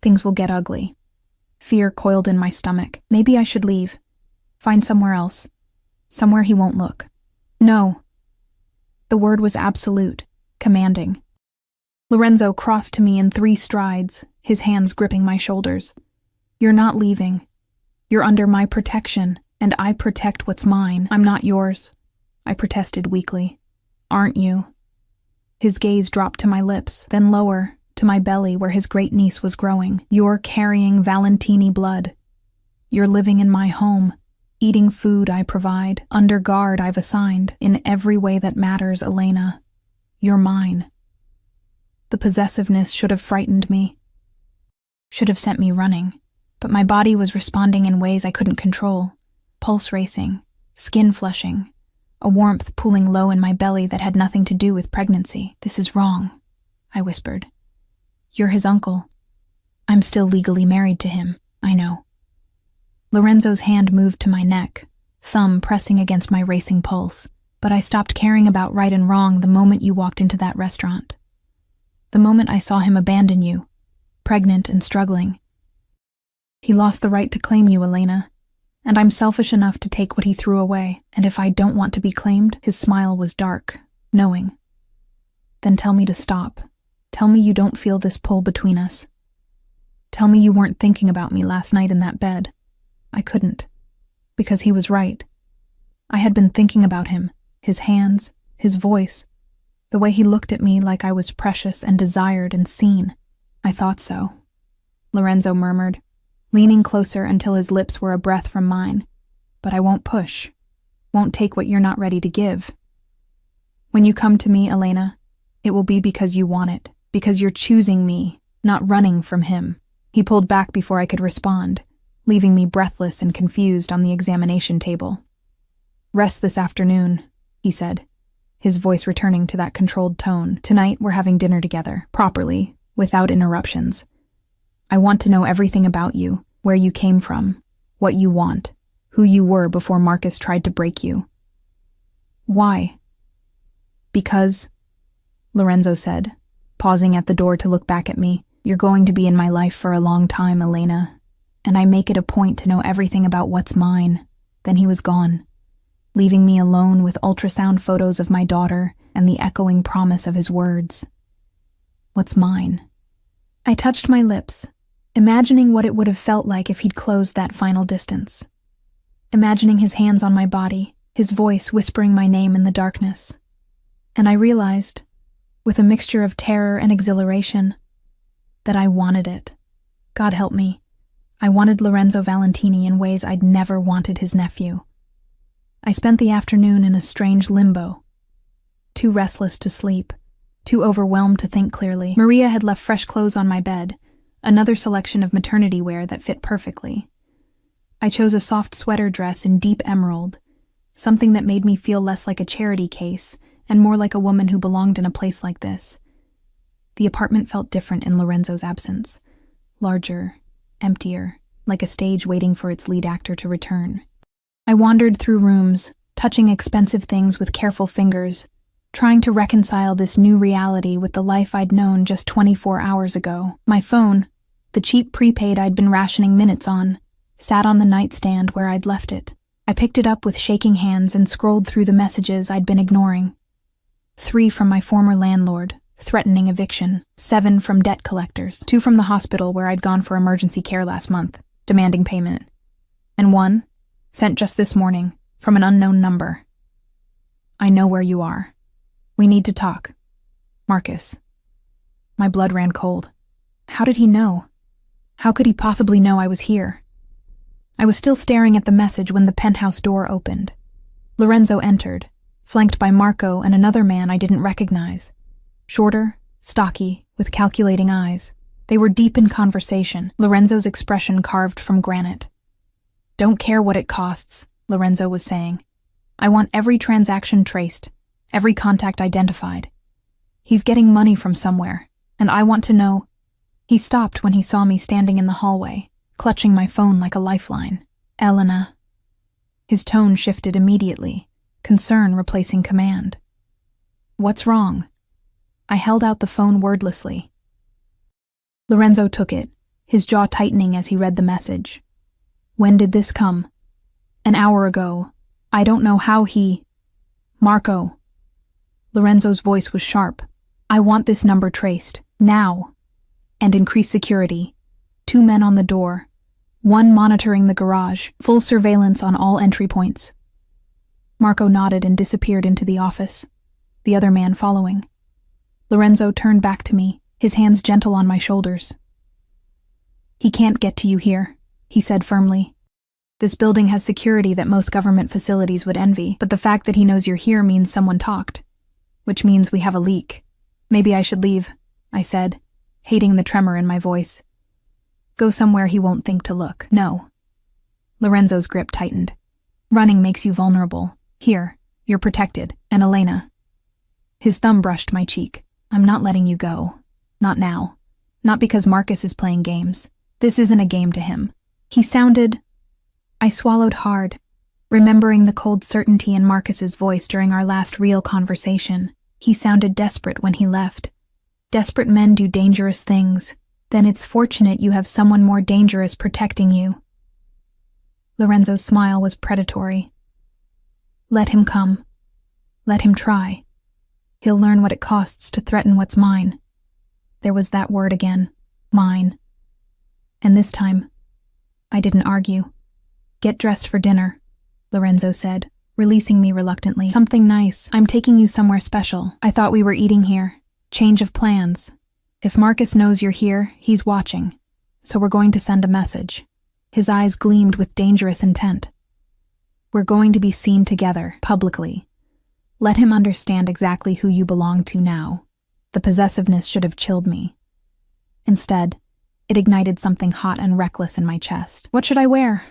things will get ugly. Fear coiled in my stomach. Maybe I should leave. Find somewhere else. Somewhere he won't look. No. The word was absolute, commanding. Lorenzo crossed to me in 3 strides, his hands gripping my shoulders. You're not leaving. You're under my protection, and I protect what's mine. I'm not yours, I protested weakly. Aren't you? His gaze dropped to my lips, then lower, to my belly where his great niece was growing. You're carrying Valentini blood. You're living in my home, eating food I provide, under guard I've assigned, in every way that matters, Elena. You're mine. The possessiveness should have frightened me, should have sent me running, but my body was responding in ways I couldn't control. Pulse racing, skin flushing, a warmth pooling low in my belly that had nothing to do with pregnancy. "This is wrong," I whispered. "You're his uncle. I'm still legally married to him, I know." Lorenzo's hand moved to my neck, thumb pressing against my racing pulse. "But I stopped caring about right and wrong the moment you walked into that restaurant. The moment I saw him abandon you, pregnant and struggling. He lost the right to claim you, Elena, and I'm selfish enough to take what he threw away, and if I don't want to be claimed," his smile was dark, knowing. "Then tell me to stop. Tell me you don't feel this pull between us. Tell me you weren't thinking about me last night in that bed." I couldn't, because he was right. I had been thinking about him, his hands, his voice, the way he looked at me like I was precious and desired and seen. "I thought so," Lorenzo murmured, leaning closer until his lips were a breath from mine. "But I won't push, won't take what you're not ready to give. When you come to me, Elena, it will be because you want it, because you're choosing me, not running from him." He pulled back before I could respond, leaving me breathless and confused on the examination table. "Rest this afternoon," he said, his voice returning to that controlled tone. "Tonight we're having dinner together, properly, without interruptions. I want to know everything about you, where you came from, what you want, who you were before Marcus tried to break you." "Why?" "Because," Lorenzo said, pausing at the door to look back at me, "you're going to be in my life for a long time, Elena, and I make it a point to know everything about what's mine." Then he was gone, leaving me alone with ultrasound photos of my daughter and the echoing promise of his words. What's mine? I touched my lips, imagining what it would have felt like if he'd closed that final distance. Imagining his hands on my body, his voice whispering my name in the darkness. And I realized, with a mixture of terror and exhilaration, that I wanted it. God help me. I wanted Lorenzo Valentini in ways I'd never wanted his nephew. I spent the afternoon in a strange limbo, too restless to sleep, too overwhelmed to think clearly. Maria had left fresh clothes on my bed, another selection of maternity wear that fit perfectly. I chose a soft sweater dress in deep emerald, something that made me feel less like a charity case and more like a woman who belonged in a place like this. The apartment felt different in Lorenzo's absence, larger, emptier, like a stage waiting for its lead actor to return. I wandered through rooms, touching expensive things with careful fingers, trying to reconcile this new reality with the life I'd known just 24 hours ago. My phone, the cheap prepaid I'd been rationing minutes on, sat on the nightstand where I'd left it. I picked it up with shaking hands and scrolled through the messages I'd been ignoring. 3 from my former landlord, threatening eviction. 7 from debt collectors. 2 from the hospital where I'd gone for emergency care last month, demanding payment. And 1, sent just this morning, from an unknown number. "I know where you are. We need to talk. Marcus." My blood ran cold. How did he know? How could he possibly know I was here? I was still staring at the message when the penthouse door opened. Lorenzo entered, flanked by Marco and another man I didn't recognize. Shorter, stocky, with calculating eyes. They were deep in conversation, Lorenzo's expression carved from granite. "Don't care what it costs," Lorenzo was saying. "I want every transaction traced, every contact identified. He's getting money from somewhere, and I want to know." He stopped when he saw me standing in the hallway, clutching my phone like a lifeline. "Elena." His tone shifted immediately, concern replacing command. "What's wrong?" I held out the phone wordlessly. Lorenzo took it, his jaw tightening as he read the message. "When did this come?" "An hour ago. I don't know how he—" "Marco." Lorenzo's voice was sharp. "I want this number traced, now. And increased security. 2 men on the door. 1 monitoring the garage, full surveillance on all entry points." Marco nodded and disappeared into the office, the other man following. Lorenzo turned back to me, his hands gentle on my shoulders. "He can't get to you here," he said firmly. "This building has security that most government facilities would envy, but the fact that he knows you're here means someone talked, which means we have a leak. Maybe I should leave," I said, hating the tremor in my voice. "Go somewhere he won't think to look." "No." Lorenzo's grip tightened. "Running makes you vulnerable. Here, You're protected, and Elena. His thumb brushed my cheek. I'm not letting you go. Not now. Not because Marcus is playing games. This isn't a game to him. He sounded... I swallowed hard, remembering the cold certainty in Marcus's voice during our last real conversation. He sounded desperate when he left. Desperate men do dangerous things. Then it's fortunate you have someone more dangerous protecting you. Lorenzo's smile was predatory. Let him come. Let him try. He'll learn what it costs to threaten what's mine. There was that word again. Mine. And this time, I didn't argue. Get dressed for dinner, Lorenzo said, releasing me reluctantly. Something nice. I'm taking you somewhere special. I thought we were eating here. Change of plans. If Marcus knows you're here, he's watching. So we're going to send a message. His eyes gleamed with dangerous intent. We're going to be seen together, publicly. Let him understand exactly who you belong to now. The possessiveness should have chilled me. Instead, it ignited something hot and reckless in my chest. What should I wear?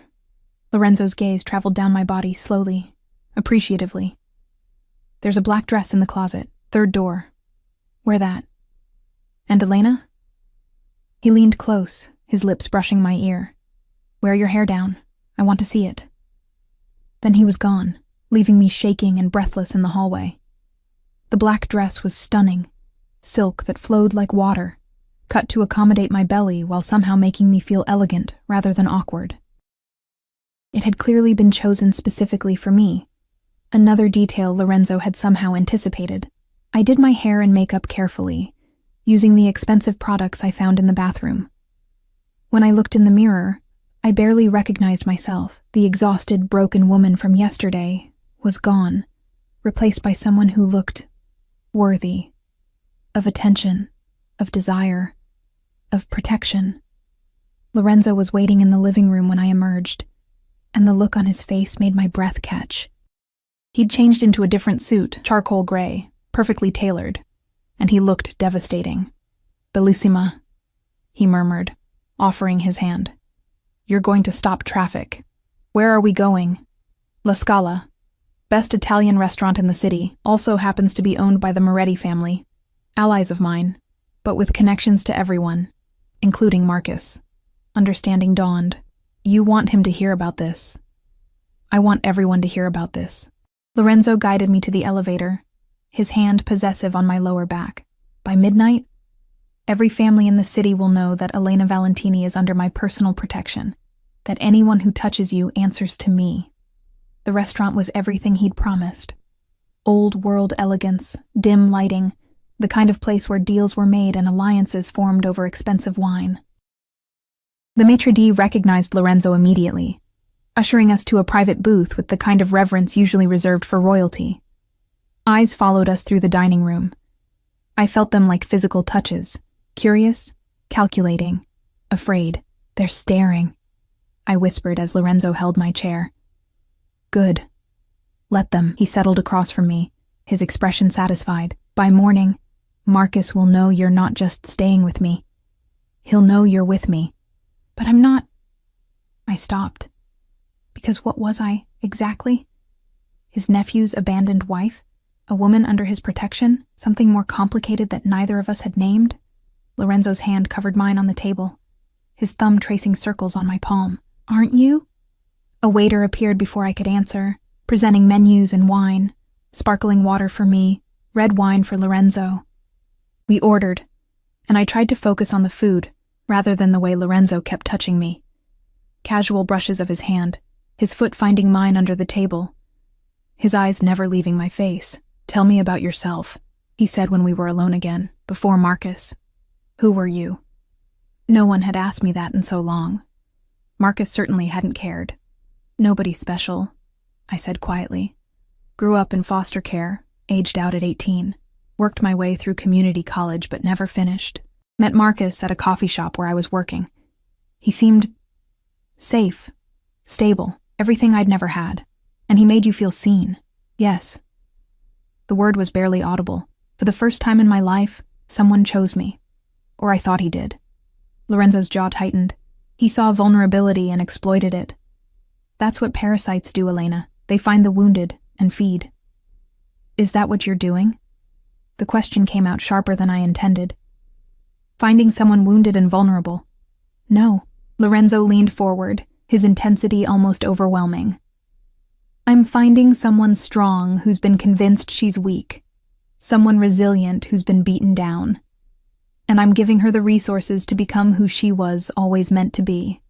Lorenzo's gaze traveled down my body slowly, appreciatively. There's a black dress in the closet, third door. Wear that. And Elena? He leaned close, his lips brushing my ear. Wear your hair down. I want to see it. Then he was gone, leaving me shaking and breathless in the hallway. The black dress was stunning, silk that flowed like water, cut to accommodate my belly while somehow making me feel elegant rather than awkward. It had clearly been chosen specifically for me, another detail Lorenzo had somehow anticipated. I did my hair and makeup carefully, using the expensive products I found in the bathroom. When I looked in the mirror, I barely recognized myself. The exhausted, broken woman from yesterday was gone, replaced by someone who looked worthy of attention, of desire, of protection. Lorenzo was waiting in the living room when I emerged, and the look on his face made my breath catch. He'd changed into a different suit, charcoal gray, perfectly tailored, and he looked devastating. Bellissima, he murmured, offering his hand. You're going to stop traffic. Where are we going? La Scala. Best Italian restaurant in the city, also happens to be owned by the Moretti family. Allies of mine, but with connections to everyone, including Marcus. Understanding dawned. You want him to hear about this. I want everyone to hear about this. Lorenzo guided me to the elevator, his hand possessive on my lower back. By midnight, every family in the city will know that Elena Valentini is under my personal protection, that anyone who touches you answers to me. The restaurant was everything he'd promised. Old-world elegance, dim lighting, the kind of place where deals were made and alliances formed over expensive wine. The maitre d' recognized Lorenzo immediately, ushering us to a private booth with the kind of reverence usually reserved for royalty. Eyes followed us through the dining room. I felt them like physical touches, curious, calculating, afraid. They're staring, I whispered as Lorenzo held my chair. Good. Let them, he settled across from me, his expression satisfied. By morning, Marcus will know you're not just staying with me. He'll know you're with me. But I'm not... I stopped. Because what was I, exactly? His nephew's abandoned wife? A woman under his protection? Something more complicated that neither of us had named? Lorenzo's hand covered mine on the table, his thumb tracing circles on my palm. Aren't you? A waiter appeared before I could answer, presenting menus and wine, sparkling water for me, red wine for Lorenzo. We ordered, and I tried to focus on the food, rather than the way Lorenzo kept touching me. Casual brushes of his hand, his foot finding mine under the table, his eyes never leaving my face. Tell me about yourself, he said when we were alone again, before Marcus. Who were you? No one had asked me that in so long. Marcus certainly hadn't cared. Nobody special, I said quietly. Grew up in foster care, aged out at 18. Worked my way through community college but never finished. Met Marcus at a coffee shop where I was working. He seemed safe, stable, everything I'd never had. And he made you feel seen. Yes. The word was barely audible. For the first time in my life, someone chose me. Or I thought he did. Lorenzo's jaw tightened. He saw vulnerability and exploited it. That's what parasites do, Elena. They find the wounded and feed. Is that what you're doing? The question came out sharper than I intended. Finding someone wounded and vulnerable. No. Lorenzo leaned forward, his intensity almost overwhelming. I'm finding someone strong who's been convinced she's weak. Someone resilient who's been beaten down. And I'm giving her the resources to become who she was always meant to be.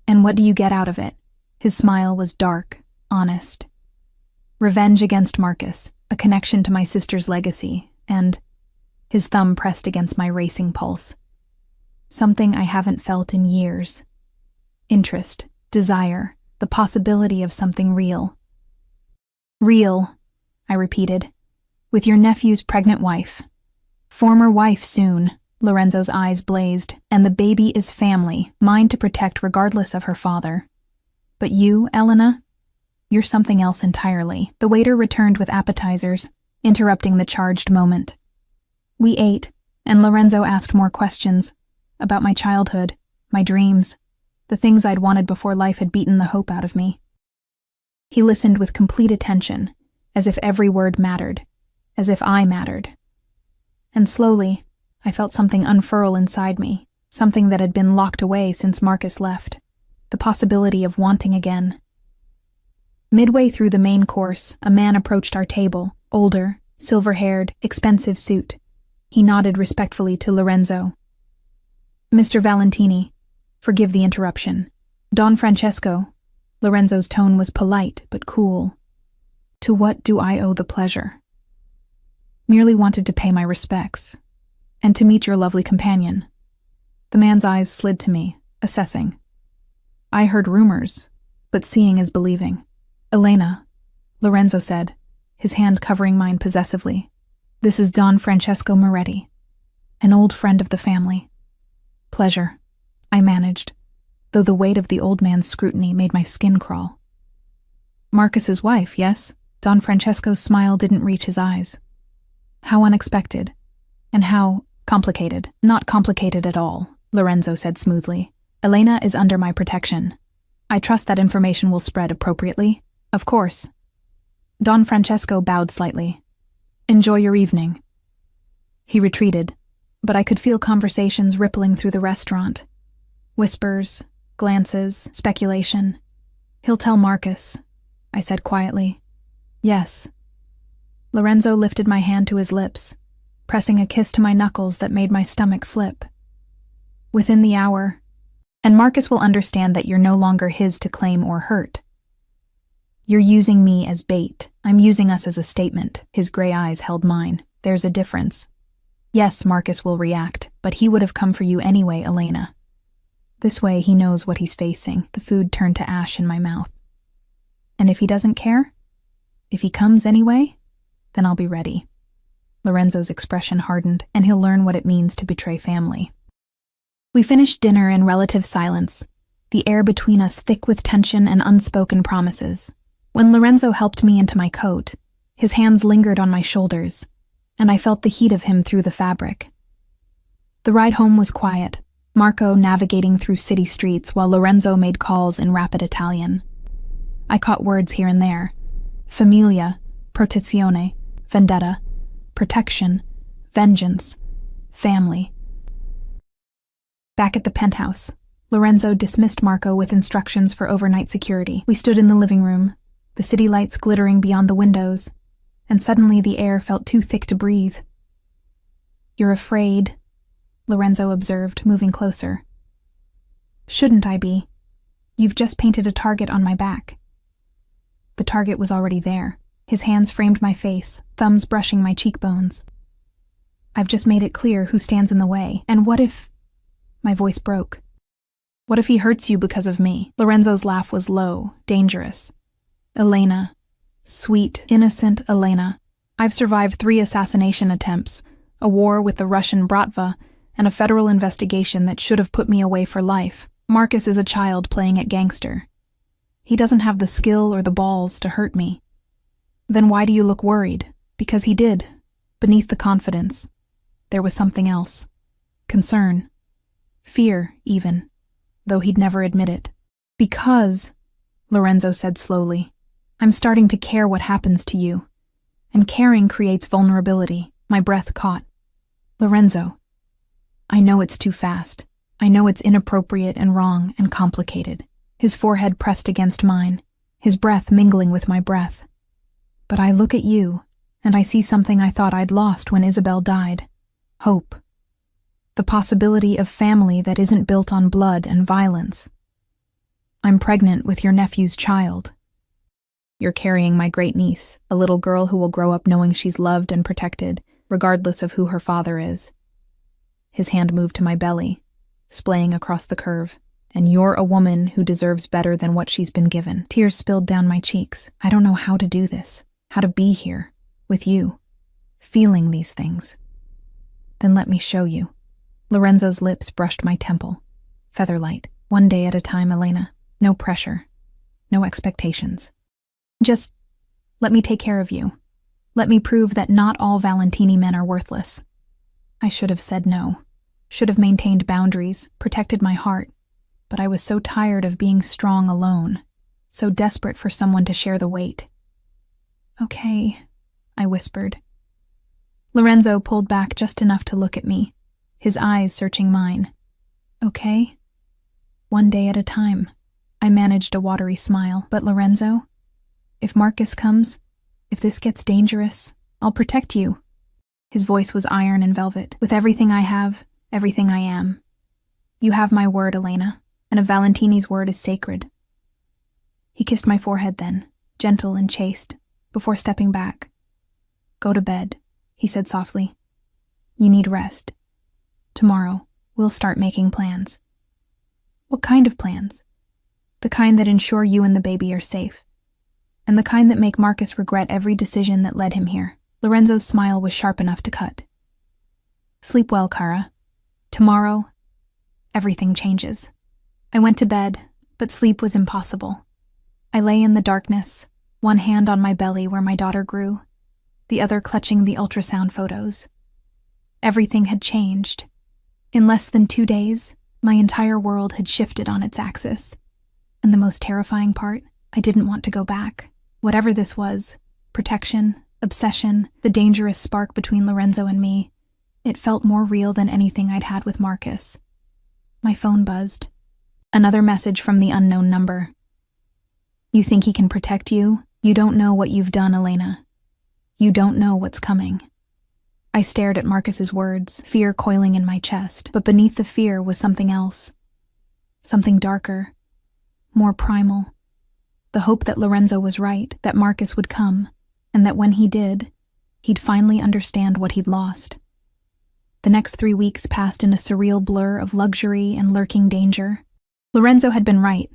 And what do you get out of it? His smile was dark, honest. Revenge against Marcus, a connection to my sister's legacy, and his thumb pressed against my racing pulse. Something I haven't felt in years. Interest, desire, the possibility of something real. Real, I repeated, with your nephew's pregnant wife. Former wife soon, Lorenzo's eyes blazed, and the baby is family, mine to protect regardless of her father. But you, Elena? You're something else entirely. The waiter returned with appetizers, interrupting the charged moment. We ate, and Lorenzo asked more questions about my childhood, my dreams, the things I'd wanted before life had beaten the hope out of me. He listened with complete attention, as if every word mattered, as if I mattered. And slowly, I felt something unfurl inside me, something that had been locked away since Marcus left, the possibility of wanting again. Midway through the main course, a man approached our table, older, silver-haired, expensive suit. He nodded respectfully to Lorenzo. Mr. Valentini, forgive the interruption. Don Francesco. Lorenzo's tone was polite but cool. To what do I owe the pleasure? Merely wanted to pay my respects, and to meet your lovely companion. The man's eyes slid to me, assessing. I heard rumors, but seeing is believing. Elena, Lorenzo said, his hand covering mine possessively. This is Don Francesco Moretti, an old friend of the family. Pleasure, I managed, though the weight of the old man's scrutiny made my skin crawl. Marcus's wife, yes? Don Francesco's smile didn't reach his eyes. How unexpected, and how complicated. Not complicated at all, Lorenzo said smoothly. Elena is under my protection. I trust that information will spread appropriately. Of course. Don Francesco bowed slightly. Enjoy your evening. He retreated, but I could feel conversations rippling through the restaurant. Whispers, glances, speculation. He'll tell Marcus, I said quietly. Yes. Lorenzo lifted my hand to his lips, pressing a kiss to my knuckles that made my stomach flip. Within the hour, and Marcus will understand that you're no longer his to claim or hurt. You're using me as bait. I'm using us as a statement. His gray eyes held mine. There's a difference. Yes, Marcus will react, but he would have come for you anyway, Elena. This way he knows what he's facing. The food turned to ash in my mouth. And if he doesn't care? If he comes anyway? Then I'll be ready. Lorenzo's expression hardened, and he'll learn what it means to betray family. We finished dinner in relative silence, the air between us thick with tension and unspoken promises. When Lorenzo helped me into my coat, his hands lingered on my shoulders, and I felt the heat of him through the fabric. The ride home was quiet, Marco navigating through city streets while Lorenzo made calls in rapid Italian. I caught words here and there. Familia, protezione, vendetta, protection, vengeance, family. Back at the penthouse, Lorenzo dismissed Marco with instructions for overnight security. We stood in the living room, the city lights glittering beyond the windows, and suddenly the air felt too thick to breathe. You're afraid, Lorenzo observed, moving closer. Shouldn't I be? You've just painted a target on my back. The target was already there. His hands framed my face, thumbs brushing my cheekbones. I've just made it clear who stands in the way. And what if... My voice broke. What if he hurts you because of me? Lorenzo's laugh was low, dangerous. Elena. Sweet, innocent Elena. I've survived 3 assassination attempts, a war with the Russian Bratva, and a federal investigation that should have put me away for life. Marcus is a child playing at gangster. He doesn't have the skill or the balls to hurt me. Then why do you look worried? Because he did. Beneath the confidence, there was something else. Concern. Fear, even, though he'd never admit it. Because, Lorenzo said slowly, I'm starting to care what happens to you. and caring creates vulnerability. My breath caught. Lorenzo. I know it's too fast. I know it's inappropriate and wrong and complicated. His forehead pressed against mine, his breath mingling with my breath. But I look at you, and I see something I thought I'd lost when Isabel died. Hope. The possibility of family that isn't built on blood and violence. I'm pregnant with your nephew's child. You're carrying my great-niece, a little girl who will grow up knowing she's loved and protected, regardless of who her father is. His hand moved to my belly, splaying across the curve. And you're a woman who deserves better than what she's been given. Tears spilled down my cheeks. I don't know how to do this, how to be here, with you, feeling these things. Then let me show you. Lorenzo's lips brushed my temple. Featherlight. One day at a time, Elena. No pressure. No expectations. Just let me take care of you. Let me prove that not all Valentini men are worthless. I should have said no. Should have maintained boundaries, protected my heart. But I was so tired of being strong alone, so desperate for someone to share the weight. Okay, I whispered. Lorenzo pulled back just enough to look at me, his eyes searching mine. Okay? One day at a time. I managed a watery smile. But Lorenzo, if Marcus comes, if this gets dangerous, I'll protect you. His voice was iron and velvet. With everything I have, everything I am. You have my word, Elena. And a Valentini's word is sacred. He kissed my forehead then, gentle and chaste, before stepping back. Go to bed, he said softly. You need rest. Tomorrow, we'll start making plans. What kind of plans? The kind that ensure you and the baby are safe. And the kind that make Marcus regret every decision that led him here. Lorenzo's smile was sharp enough to cut. Sleep well, Cara. Tomorrow, everything changes. I went to bed, but sleep was impossible. I lay in the darkness, one hand on my belly where my daughter grew, the other clutching the ultrasound photos. Everything had changed. In less than 2 days, my entire world had shifted on its axis. And the most terrifying part, I didn't want to go back. Whatever this was, protection, obsession, the dangerous spark between Lorenzo and me, it felt more real than anything I'd had with Marcus. My phone buzzed. Another message from the unknown number. You think he can protect you? You don't know what you've done, Elena. You don't know what's coming. I stared at Marcus's words, fear coiling in my chest, but beneath the fear was something else. Something darker, more primal. The hope that Lorenzo was right, that Marcus would come, and that when he did, he'd finally understand what he'd lost. The next 3 weeks passed in a surreal blur of luxury and lurking danger. Lorenzo had been right.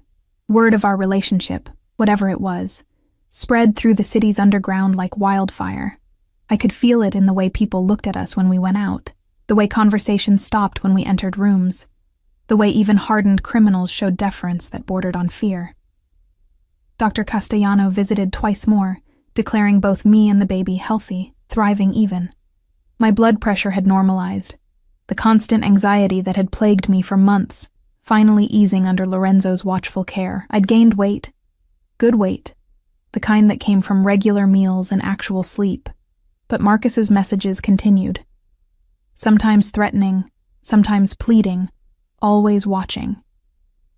Word of our relationship, whatever it was, spread through the city's underground like wildfire. I could feel it in the way people looked at us when we went out, the way conversations stopped when we entered rooms, the way even hardened criminals showed deference that bordered on fear. Dr. Castellano visited twice more, declaring both me and the baby healthy, thriving even. My blood pressure had normalized, the constant anxiety that had plagued me for months finally easing under Lorenzo's watchful care. I'd gained weight, good weight, the kind that came from regular meals and actual sleep. But Marcus's messages continued. Sometimes threatening, sometimes pleading, always watching.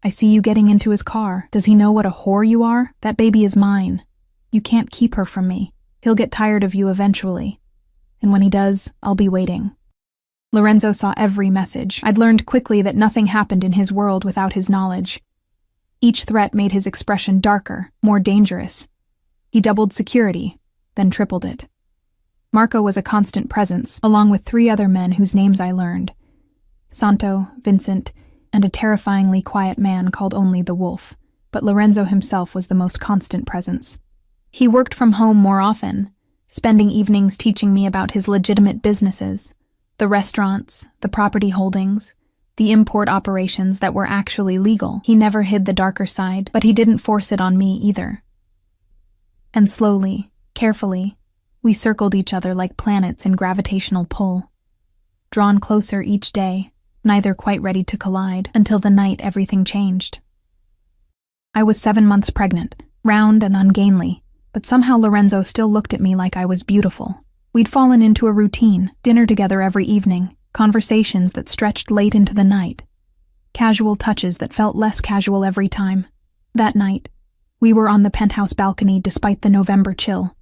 I see you getting into his car. Does he know what a whore you are? That baby is mine. You can't keep her from me. He'll get tired of you eventually. And when he does, I'll be waiting. Lorenzo saw every message. I'd learned quickly that nothing happened in his world without his knowledge. Each threat made his expression darker, more dangerous. He doubled security, then tripled it. Marco was a constant presence, along with 3 other men whose names I learned. Santo, Vincent, and a terrifyingly quiet man called only the Wolf, but Lorenzo himself was the most constant presence. He worked from home more often, spending evenings teaching me about his legitimate businesses, the restaurants, the property holdings, the import operations that were actually legal. He never hid the darker side, but he didn't force it on me either. And slowly, carefully, we circled each other like planets in gravitational pull, drawn closer each day, neither quite ready to collide, until the night everything changed. I was 7 months pregnant, round and ungainly, But somehow Lorenzo still looked at me like I was beautiful. We'd fallen into a routine, dinner together every evening, conversations that stretched late into the night, casual touches that felt less casual every time. That night, we were on the penthouse balcony despite the November chill.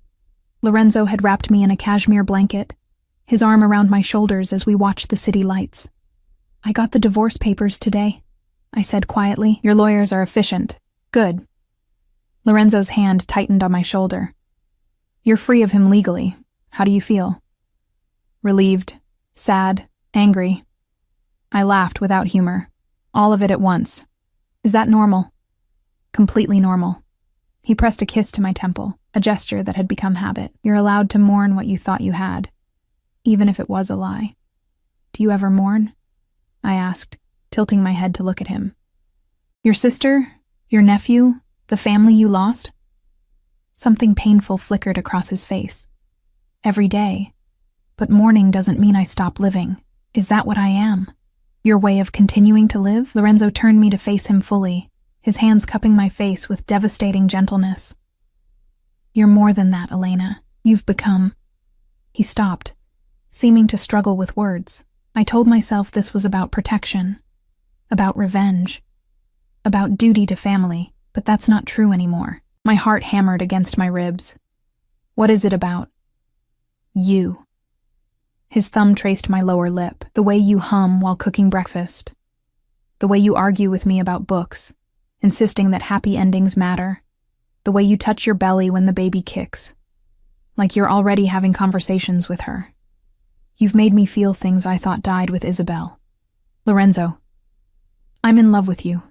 Lorenzo had wrapped me in a cashmere blanket, his arm around my shoulders as we watched the city lights. "I got the divorce papers today," I said quietly. "Your lawyers are efficient. Good." Lorenzo's hand tightened on my shoulder. "You're free of him legally. How do you feel?" Relieved, sad, angry. I laughed without humor. All of it at once. "Is that normal?" "Completely normal." He pressed a kiss to my temple, a gesture that had become habit. "You're allowed to mourn what you thought you had, even if it was a lie." "Do you ever mourn?" I asked, tilting my head to look at him. "Your sister? Your nephew? The family you lost?" Something painful flickered across his face. "Every day. But mourning doesn't mean I stop living. Is that what I am? Your way of continuing to live?" Lorenzo turned me to face him fully, his hands cupping my face with devastating gentleness. "You're more than that, Elena. You've become—" He stopped, seeming to struggle with words. I told myself this was about protection, about revenge, about duty to family, but that's not true anymore. My heart hammered against my ribs. "What is it about?" "You." His thumb traced my lower lip. "The way you hum while cooking breakfast. The way you argue with me about books, insisting that happy endings matter. The way you touch your belly when the baby kicks, like you're already having conversations with her. You've made me feel things I thought died with Isabel. Lorenzo, I'm in love with you."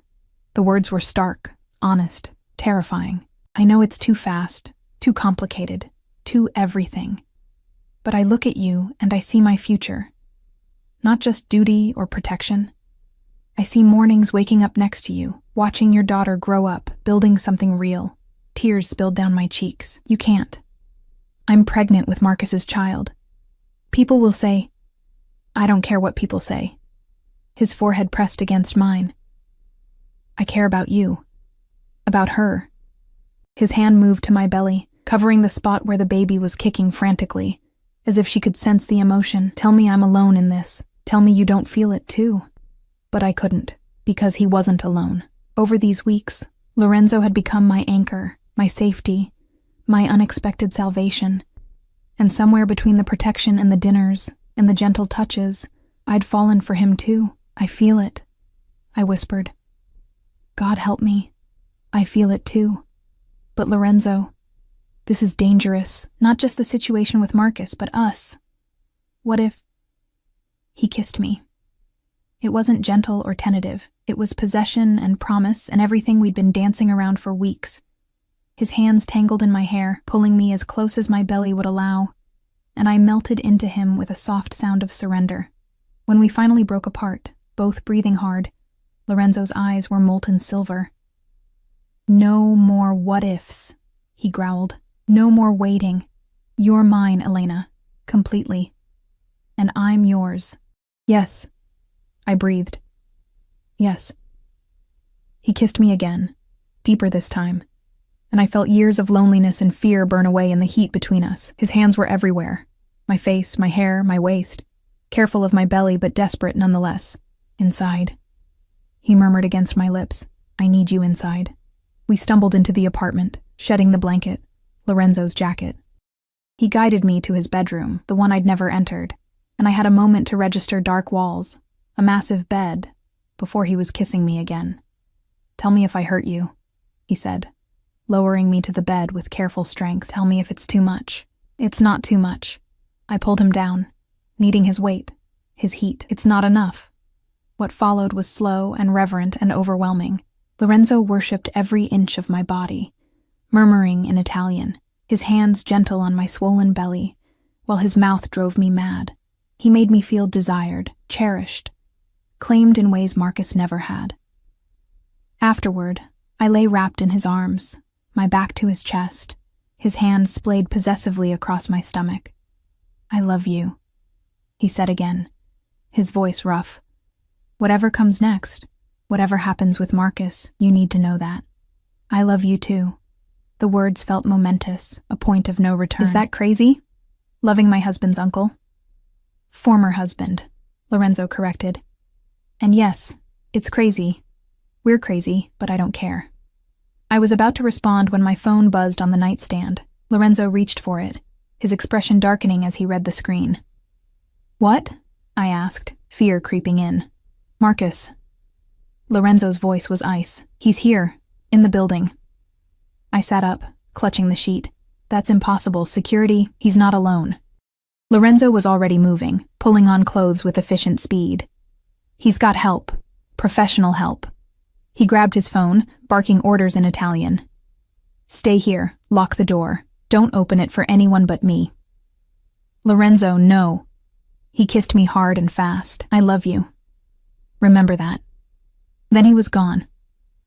The words were stark, honest, terrifying. I know it's too fast, too complicated, too everything. But I look at you and I see my future. Not just duty or protection. I see mornings waking up next to you, watching your daughter grow up, building something real. Tears spilled down my cheeks. "You can't. I'm pregnant with Marcus's child. People will say—" "I don't care what people say." His forehead pressed against mine. "I care about you. About her." His hand moved to my belly, covering the spot where the baby was kicking frantically, as if she could sense the emotion. "Tell me I'm alone in this. Tell me you don't feel it too." But I couldn't, because he wasn't alone. Over these weeks, Lorenzo had become my anchor, my safety, my unexpected salvation. And somewhere between the protection and the dinners, and the gentle touches, I'd fallen for him too. "I feel it," I whispered. "God help me. I feel it too. But Lorenzo, this is dangerous, not just the situation with Marcus, but us. What if—" He kissed me. It wasn't gentle or tentative. It was possession and promise and everything we'd been dancing around for weeks. His hands tangled in my hair, pulling me as close as my belly would allow, and I melted into him with a soft sound of surrender. When we finally broke apart, both breathing hard, Lorenzo's eyes were molten silver. "No more what-ifs," he growled. "No more waiting. You're mine, Elena, completely. And I'm yours." "Yes," I breathed. "Yes." He kissed me again, deeper this time, and I felt years of loneliness and fear burn away in the heat between us. His hands were everywhere. My face, my hair, my waist. Careful of my belly, but desperate nonetheless. "Inside," he murmured against my lips. "I need you inside." We stumbled into the apartment, shedding the blanket, Lorenzo's jacket. He guided me to his bedroom, the one I'd never entered, and I had a moment to register dark walls, a massive bed, before he was kissing me again. "Tell me if I hurt you," he said, lowering me to the bed with careful strength. "Tell me if it's too much." "It's not too much." I pulled him down, needing his weight, his heat. "It's not enough." What followed was slow and reverent and overwhelming. Lorenzo worshipped every inch of my body, murmuring in Italian, his hands gentle on my swollen belly, while his mouth drove me mad. He made me feel desired, cherished, claimed in ways Marcus never had. Afterward, I lay wrapped in his arms, my back to his chest, his hand splayed possessively across my stomach. "I love you," he said again, his voice rough. "Whatever comes next, whatever happens with Marcus, you need to know that. I love you too. The words felt momentous, a point of no return. Is that crazy? Loving my husband's uncle? Former husband, Lorenzo corrected. And yes, it's crazy. We're crazy, but I don't care. I was about to respond when my phone buzzed on the nightstand. Lorenzo reached for it, his expression darkening as he read the screen. What? I asked, fear creeping in. Marcus. Lorenzo's voice was ice. He's here, in the building. I sat up, clutching the sheet. That's impossible. Security, he's not alone. Lorenzo was already moving, pulling on clothes with efficient speed. He's got help. Professional help. He grabbed his phone, barking orders in Italian. Stay here. Lock the door. Don't open it for anyone but me. Lorenzo, no. He kissed me hard and fast. I love you. Remember that. Then he was gone,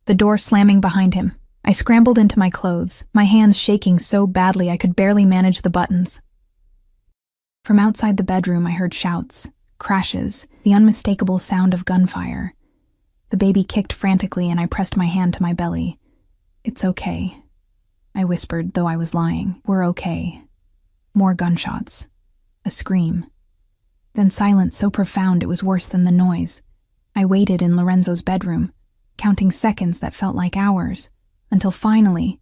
the door slamming behind him. I scrambled into my clothes, my hands shaking so badly I could barely manage the buttons. From outside the bedroom I heard shouts, crashes, the unmistakable sound of gunfire. The baby kicked frantically and I pressed my hand to my belly. It's okay, I whispered, though I was lying. We're okay. More gunshots. A scream. Then silence so profound it was worse than the noise. I waited in Lorenzo's bedroom, counting seconds that felt like hours, until finally,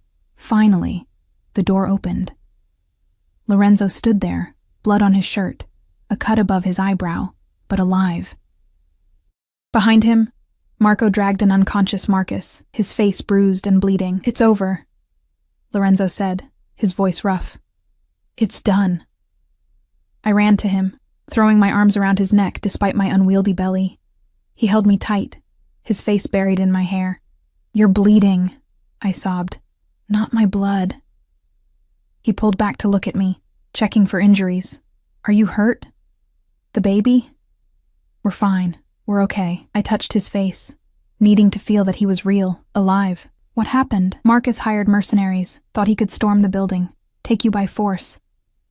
the door opened. Lorenzo stood there, blood on his shirt, a cut above his eyebrow, but alive. Behind him, Marco dragged an unconscious Marcus, his face bruised and bleeding. It's over, Lorenzo said, his voice rough. It's done. I ran to him, throwing my arms around his neck despite my unwieldy belly. He held me tight, his face buried in my hair. You're bleeding, I sobbed. Not my blood. He pulled back to look at me, checking for injuries. Are you hurt? The baby? We're fine. We're okay. I touched his face, needing to feel that he was real, alive. What happened? Marcus hired mercenaries, thought he could storm the building, take you by force.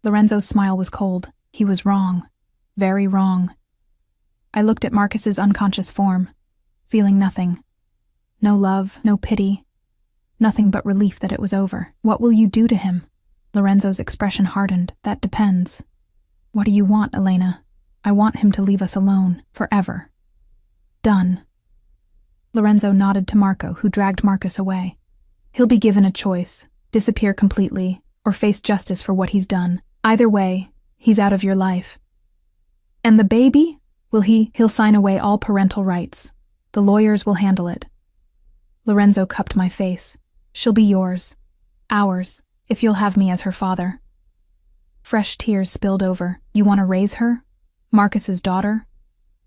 Lorenzo's smile was cold. He was wrong. Very wrong. I looked at Marcus's unconscious form, feeling nothing. No love, no pity. Nothing but relief that it was over. What will you do to him? Lorenzo's expression hardened. That depends. What do you want, Elena? I want him to leave us alone, forever. Done. Lorenzo nodded to Marco, who dragged Marcus away. He'll be given a choice, disappear completely, or face justice for what he's done. Either way, he's out of your life. And the baby? He'll sign away all parental rights. The lawyers will handle it. Lorenzo cupped my face. She'll be yours. Ours, if you'll have me as her father. Fresh tears spilled over. You want to raise her? Marcus's daughter?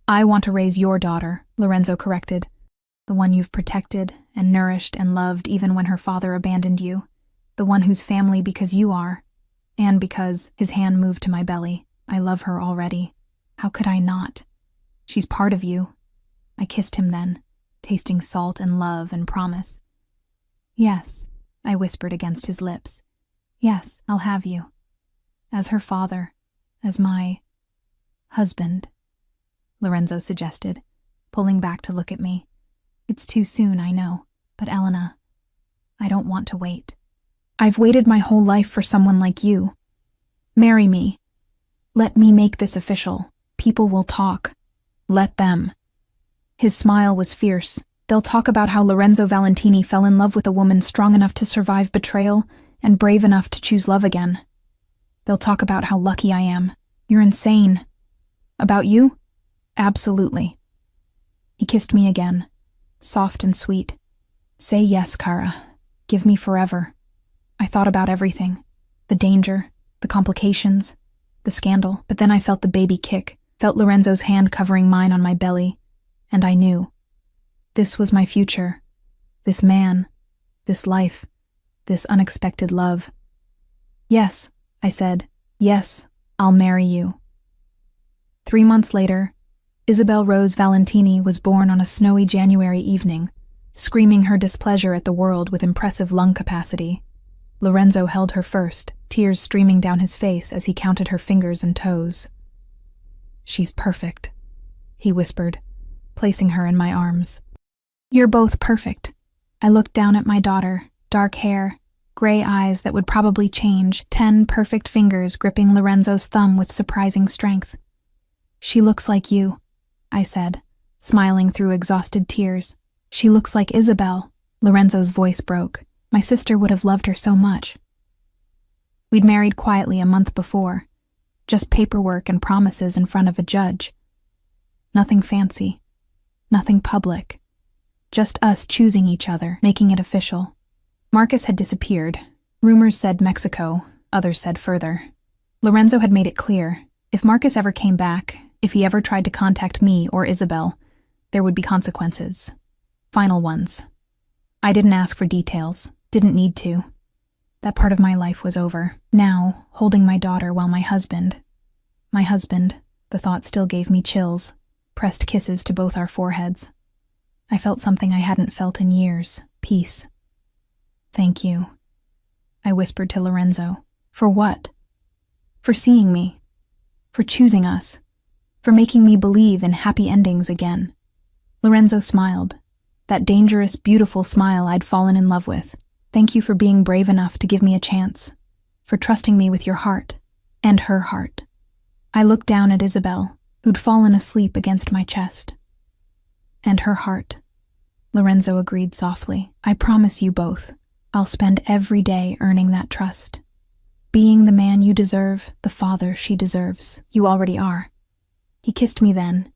I want to raise your daughter, Lorenzo corrected. The one you've protected and nourished and loved even when her father abandoned you. The one whose family because you are. And because, his hand moved to my belly, I love her already. How could I not? She's part of you. I kissed him then, tasting salt and love and promise. Yes, I whispered against his lips. Yes, I'll have you. As her father, as my husband, Lorenzo suggested, pulling back to look at me. It's too soon, I know, but Elena, I don't want to wait. I've waited my whole life for someone like you. Marry me. Let me make this official. People will talk. Let them. His smile was fierce. They'll talk about how Lorenzo Valentini fell in love with a woman strong enough to survive betrayal and brave enough to choose love again. They'll talk about how lucky I am. You're insane. About you? Absolutely. He kissed me again, soft and sweet. Say yes, Kara. Give me forever. I thought about everything. The danger, the complications, the scandal. But then I felt the baby kick, felt Lorenzo's hand covering mine on my belly, and I knew. This was my future. This man. This life. This unexpected love. Yes, I said. Yes, I'll marry you. 3 months later, Isabel Rose Valentini was born on a snowy January evening, screaming her displeasure at the world with impressive lung capacity. Lorenzo held her first, tears streaming down his face as he counted her fingers and toes. She's perfect, he whispered, placing her in my arms. You're both perfect. I looked down at my daughter, dark hair, gray eyes that would probably change, 10 perfect fingers gripping Lorenzo's thumb with surprising strength. "She looks like you," I said, smiling through exhausted tears. "She looks like Isabel." Lorenzo's voice broke. My sister would have loved her so much. We'd married quietly a month before, just paperwork and promises in front of a judge. Nothing fancy, nothing public, just us choosing each other, making it official. Marcus had disappeared. Rumors said Mexico, others said further. Lorenzo had made it clear, if Marcus ever came back, if he ever tried to contact me or Isabel, there would be consequences. Final ones. I didn't ask for details, didn't need to. That part of my life was over. Now, holding my daughter while my husband, the thought still gave me chills, pressed kisses to both our foreheads. I felt something I hadn't felt in years, peace. "Thank you," I whispered to Lorenzo. "For what?" "For seeing me. For choosing us. For making me believe in happy endings again." Lorenzo smiled, that dangerous, beautiful smile I'd fallen in love with. "Thank you for being brave enough to give me a chance, for trusting me with your heart, and her heart." I looked down at Isabel, who'd fallen asleep against my chest. "And her heart," Lorenzo agreed softly. "I promise you both, I'll spend every day earning that trust. Being the man you deserve, the father she deserves. You already are." He kissed me then,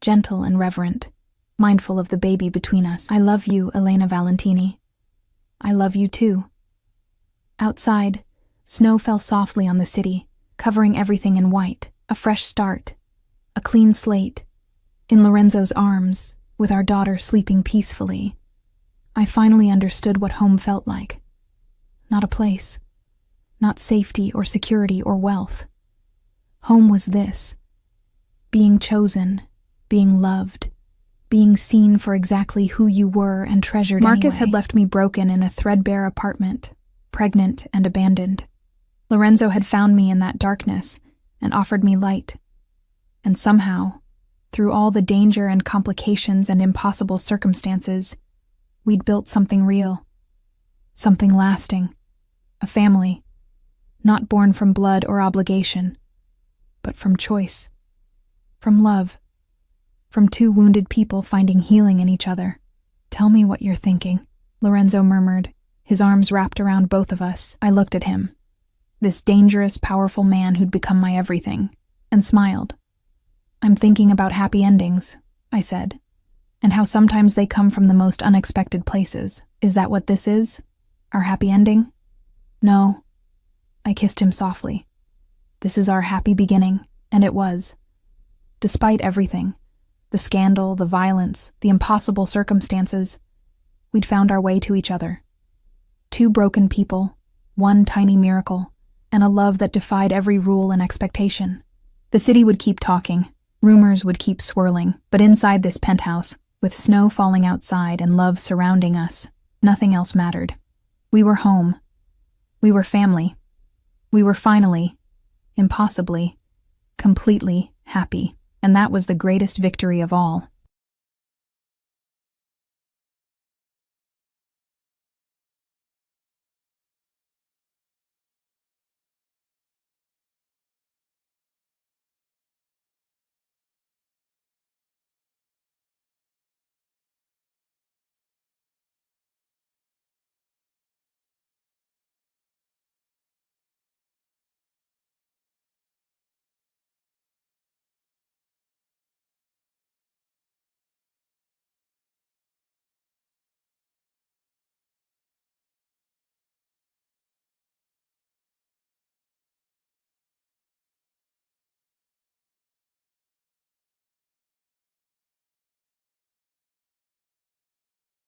gentle and reverent, mindful of the baby between us. "I love you, Elena Valentini." "I love you too." Outside, snow fell softly on the city, covering everything in white. A fresh start, a clean slate. In Lorenzo's arms, with our daughter sleeping peacefully, I finally understood what home felt like. Not a place, not safety or security or wealth. Home was this: being chosen, being loved, being seen for exactly who you were and treasured Marcus anyway. Had left me broken in a threadbare apartment, pregnant and abandoned. Lorenzo had found me in that darkness and offered me light. And somehow, through all the danger and complications and impossible circumstances, we'd built something real, something lasting, a family, not born from blood or obligation, but from choice, from love, from two wounded people finding healing in each other. "Tell me what you're thinking," Lorenzo murmured, his arms wrapped around both of us. I looked at him, this dangerous, powerful man who'd become my everything, and smiled. "I'm thinking about happy endings," I said, "and how sometimes they come from the most unexpected places. Is that what this is? Our happy ending?" "No." I kissed him softly. "This is our happy beginning," and it was. Despite everything, the scandal, the violence, the impossible circumstances, we'd found our way to each other. Two broken people, one tiny miracle, and a love that defied every rule and expectation. The city would keep talking, rumors would keep swirling, but inside this penthouse, with snow falling outside and love surrounding us, nothing else mattered. We were home. We were family. We were finally, impossibly, completely happy. And that was the greatest victory of all.